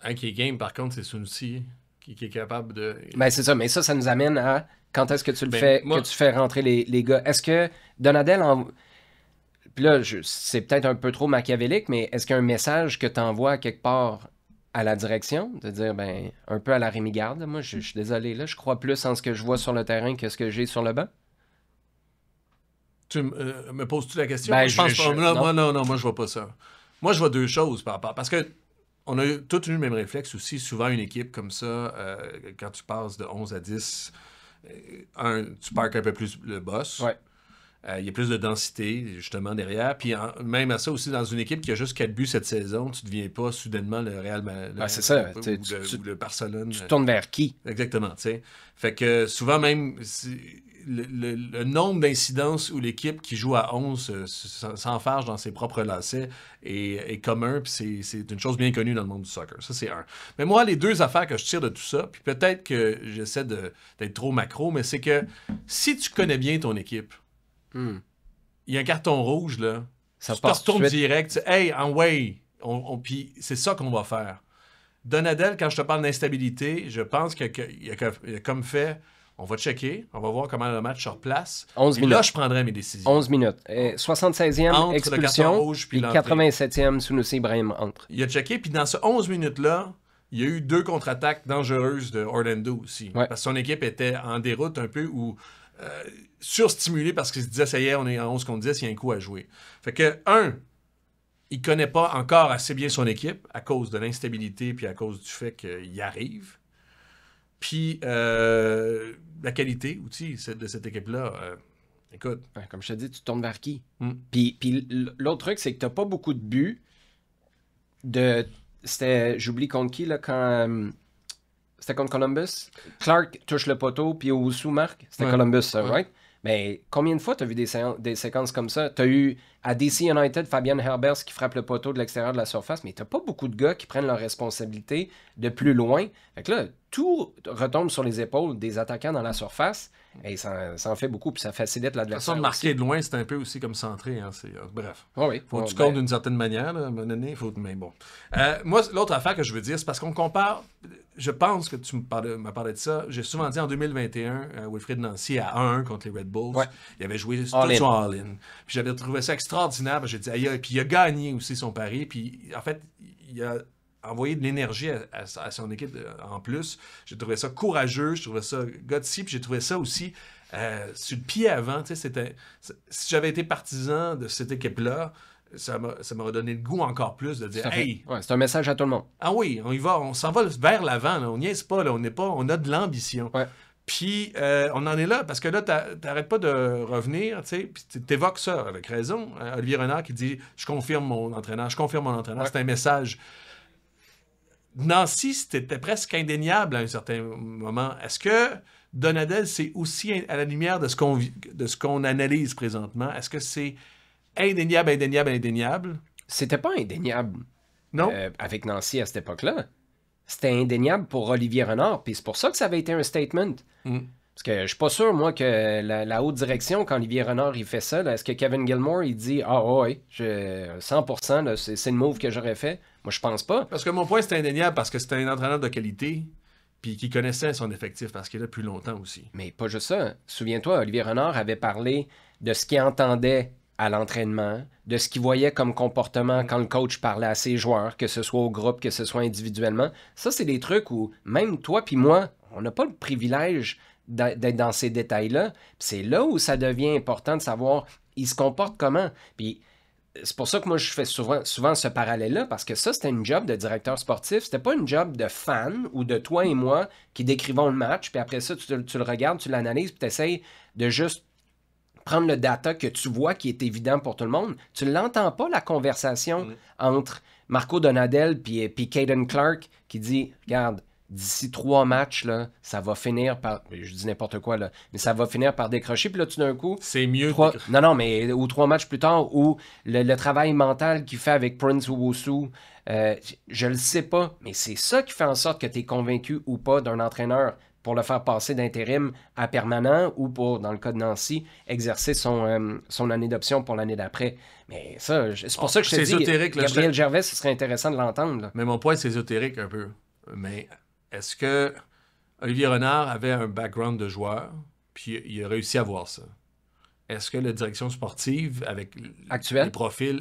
Un qui est game, par contre, c'est Sunusi qui est capable de... Ben c'est ça, mais ça nous amène à quand est-ce que tu que tu fais rentrer les gars. Est-ce que Donadel Puis là, c'est peut-être un peu trop machiavélique, mais est-ce qu'il y a un message que tu envoies quelque part à la direction, de dire, ben, un peu à la Rémi Garde, moi, je suis désolé, là, je crois plus en ce que je vois sur le terrain que ce que j'ai sur le banc? Tu me poses-tu la question? Ben, je pense pas. Non, moi, je vois pas ça. Moi, je vois deux choses par rapport. Parce que on a tous eu le même réflexe aussi. Souvent, une équipe comme ça, quand tu passes de 11 à 10, tu parques un peu plus le boss. Ouais. Il y a plus de densité, justement, derrière. Puis même à ça aussi, dans une équipe qui a juste 4 buts cette saison, tu ne deviens pas soudainement le Real Madrid c'est ça. ou le Barcelone. Tu tournes vers qui? Exactement, tu sais. Fait que souvent même, le nombre d'incidences où l'équipe qui joue à 11 s'enfarge dans ses propres lacets est commun, puis c'est une chose bien connue dans le monde du soccer. Ça, c'est un. Mais moi, les deux affaires que je tire de tout ça, puis peut-être que j'essaie d'être trop macro, mais c'est que si tu connais bien ton équipe, il y a un carton rouge, là, tu te retournes direct, hey, en way, puis c'est ça qu'on va faire. Donadel, quand je te parle d'instabilité, je pense qu'il a comme fait... On va checker, on va voir comment le match se replace. 11 et minutes. là, je prendrai mes décisions. 11 minutes. 76e Entre le expulsion, carton rouge puis et l'entrée. 87e, Sunusi Ibrahim entre. Il a checké, puis dans ces 11 minutes-là, il y a eu 2 contre-attaques dangereuses de Orlando aussi. Ouais. Parce que son équipe était en déroute un peu ou surstimulée parce qu'il se disait, ça y est, on est en 11 contre 10, il y a un coup à jouer. Fait que, il connaît pas encore assez bien son équipe à cause de l'instabilité puis à cause du fait qu'il y arrive. Puis la qualité aussi de cette équipe-là, écoute. Ouais, comme je te dis, tu tournes vers qui? Mm. Puis l'autre truc, c'est que tu n'as pas beaucoup de buts. J'oublie contre qui, là, quand... c'était contre Columbus. Clark touche le poteau, puis Owusu marque. C'était Ouais. Columbus, ça, Ouais. right? Mais combien de fois tu as vu des séquences comme ça? Tu as eu à DC United Fabian Herbers qui frappe le poteau de l'extérieur de la surface, mais tu pas beaucoup de gars qui prennent leurs responsabilités de plus loin. Fait que là, tout retombe sur les épaules des attaquants dans la surface. Et ça en fait beaucoup, puis ça facilite La l'adversaire. façon de marquer de loin, c'est un peu aussi comme centré. Hein, bref. Oui. Faut que tu comptes d'une certaine manière, là, à un moment donné, mais bon. Moi, l'autre affaire que je veux dire, c'est parce qu'on compare. Je pense que tu m'as parlé de ça. J'ai souvent dit en 2021, Wilfried Nancy à 1-1 contre les Red Bulls. Ouais. Il avait joué All-in. tout son all-in. Puis j'avais trouvé ça extraordinaire. J'ai dit, aïe, puis il a gagné aussi son pari. Puis en fait, il a envoyé de l'énergie à son équipe en plus. J'ai trouvé ça courageux, je trouvais ça gutsy, puis j'ai trouvé ça aussi sur le pied avant. Si j'avais été partisan de cette équipe-là, ça m'aurait donné le goût encore plus de dire « Hey! » Ouais, c'est un message à tout le monde. Ah oui, on y va, on s'en va vers l'avant, là, on niaise pas, là, on a de l'ambition. Ouais. Puis on en est là, parce que là, t'arrêtes pas de revenir, tu sais, puis t'évoques ça avec raison. Olivier Renard qui dit « Je confirme mon entraîneur, je confirme mon entraîneur. Ouais. C'est un message. Nancy, c'était presque indéniable à un certain moment. Est-ce que Donadel, c'est aussi à la lumière de ce qu'on analyse présentement? Est-ce que c'est indéniable? C'était pas indéniable. Non? Avec Nancy à cette époque-là. C'était indéniable pour Olivier Renard, puis c'est pour ça que ça avait été un statement. Mm. Parce que je suis pas sûr, moi, que la haute direction, quand Olivier Renard il fait ça, là, est-ce que Kevin Gilmore, il dit « Ah ouais, 100%, là, c'est le move que j'aurais fait. » Moi, je pense pas. Parce que mon point, c'est indéniable parce que c'était un entraîneur de qualité puis qui connaissait son effectif parce qu'il est là depuis longtemps aussi. Mais pas juste ça. Souviens-toi, Olivier Renard avait parlé de ce qu'il entendait à l'entraînement, de ce qu'il voyait comme comportement quand le coach parlait à ses joueurs, que ce soit au groupe, que ce soit individuellement. Ça, c'est des trucs où même toi puis moi, on n'a pas le privilège d'être dans ces détails-là. Puis c'est là où ça devient important de savoir il se comporte comment. Puis c'est pour ça que moi, je fais souvent ce parallèle-là, parce que ça, c'était une job de directeur sportif. C'était pas une job de fan ou de toi et moi qui décrivons le match, puis après ça, tu le regardes, tu l'analyses, puis tu essaies de juste prendre le data que tu vois qui est évident pour tout le monde. Tu ne l'entends pas, la conversation entre Marco Donadel puis Caden Clark qui dit « Regarde, d'ici 3 matchs, là, ça va finir par... » Je dis n'importe quoi, là. Mais ça va finir par décrocher. Puis là, tout d'un coup... C'est mieux. Non, mais ou 3 matchs plus tard, où le travail mental qu'il fait avec Prince Owusu, je le sais pas, mais c'est ça qui fait en sorte que tu es convaincu ou pas d'un entraîneur pour le faire passer d'intérim à permanent ou pour, dans le cas de Nancy, exercer son année d'option pour l'année d'après. Mais ça, c'est pour ça que je te dis, ésotérique, là, Gabriel Gervais, ce serait intéressant de l'entendre. Là. Mais mon point, c'est ésotérique un peu. Mais est-ce que Olivier Renard avait un background de joueur, puis il a réussi à voir ça? Est-ce que la direction sportive, avec les profils,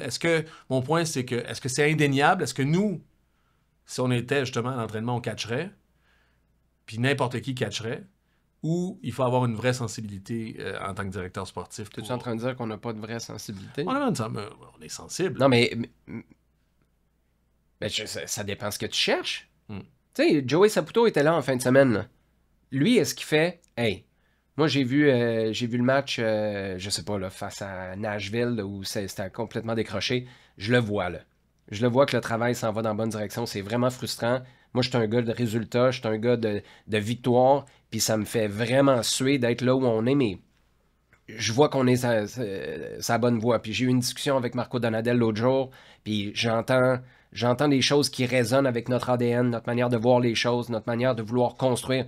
mon point, c'est que, est-ce que c'est indéniable? Est-ce que nous, si on était justement à l'entraînement, on catcherait, puis n'importe qui catcherait, ou il faut avoir une vraie sensibilité en tant que directeur sportif? Tu es en train de dire qu'on n'a pas de vraie sensibilité? On est sensible. Non, mais ça dépend ce que tu cherches. Tu sais, Joey Saputo était là en fin de semaine. Là. Lui, est-ce qu'il fait « Hey, moi j'ai vu le match, je sais pas, là, face à Nashville, là, où c'était complètement décroché. Je le vois, là. Je le vois que le travail s'en va dans la bonne direction. C'est vraiment frustrant. Moi, je suis un gars de résultats, je suis un gars de victoire, puis ça me fait vraiment suer d'être là où on est, mais je vois qu'on est sa bonne voie. Puis j'ai eu une discussion avec Marco Donadel l'autre jour, puis j'entends des choses qui résonnent avec notre ADN, notre manière de voir les choses, notre manière de vouloir construire.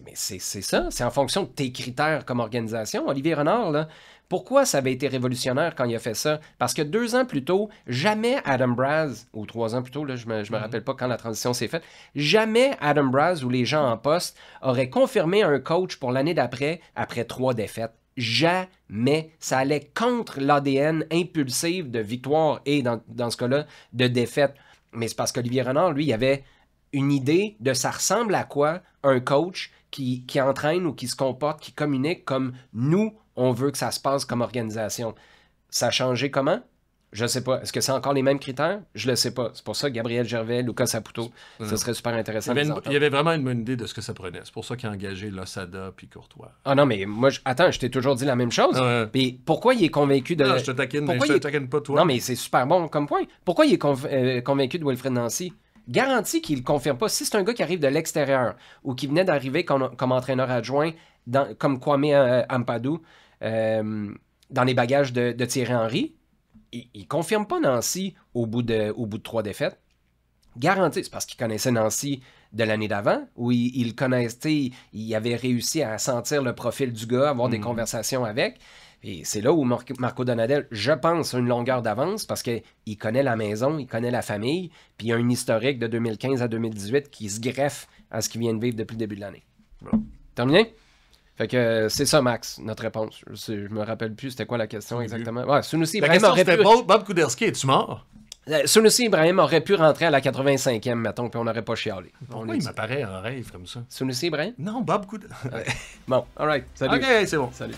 Mais c'est ça, c'est en fonction de tes critères comme organisation. Olivier Renard, là, pourquoi ça avait été révolutionnaire quand il a fait ça? Parce que 2 ans plus tôt, jamais Adam Braz, ou 3 ans plus tôt, là, je me rappelle pas quand la transition s'est faite, jamais Adam Braz ou les gens en poste auraient confirmé un coach pour l'année d'après, après 3 défaites. Jamais. Ça allait contre l'ADN impulsif de victoire et, dans ce cas-là, de défaite. Mais c'est parce qu'Olivier Renard, lui, il avait une idée de ça ressemble à quoi un coach qui entraîne ou qui se comporte, qui communique comme nous, on veut que ça se passe comme organisation. Ça a changé comment? Je ne sais pas. Est-ce que c'est encore les mêmes critères? Je ne le sais pas. C'est pour ça que Gabriel Gervais, Lucas Saputo, ce serait super intéressant. Il y avait vraiment une bonne idée de ce que ça prenait. C'est pour ça qu'il a engagé Losada puis Courtois. Ah non, mais moi, attends, je t'ai toujours dit la même chose. Puis pourquoi il est convaincu de... Non, je te taquine, mais je te taquine pas toi. Non, mais c'est super bon comme point. Pourquoi il est convaincu de Wilfred Nancy? Garantie qu'il ne le confirme pas. Si c'est un gars qui arrive de l'extérieur ou qui venait d'arriver comme entraîneur adjoint, comme Kwame Ampadu, dans les bagages de Thierry Henry, il ne confirme pas Nancy au bout de 3 défaites. Garanti, c'est parce qu'il connaissait Nancy de l'année d'avant, où il connaissait, il avait réussi à sentir le profil du gars, avoir des conversations avec. Et c'est là où Marco Donadel, je pense, a une longueur d'avance parce qu'il connaît la maison, il connaît la famille, puis il y a un historique de 2015 à 2018 qui se greffe à ce qu'il vient de vivre depuis le début de l'année. Bon. Terminé? Fait que c'est ça, Max, notre réponse. Je me rappelle plus c'était quoi la question exactement. Ouais, Sunusi Ibrahim aurait pu... Bob Kuderski, es-tu mort? Sunusi Ibrahim aurait pu rentrer à la 85e, mettons, puis on n'aurait pas chialé. Pourquoi il m'apparaît en rêve comme ça? Sunusi Ibrahim? Non, Bob Kuderski. Bon, all right. Salut. OK, c'est bon. Salut.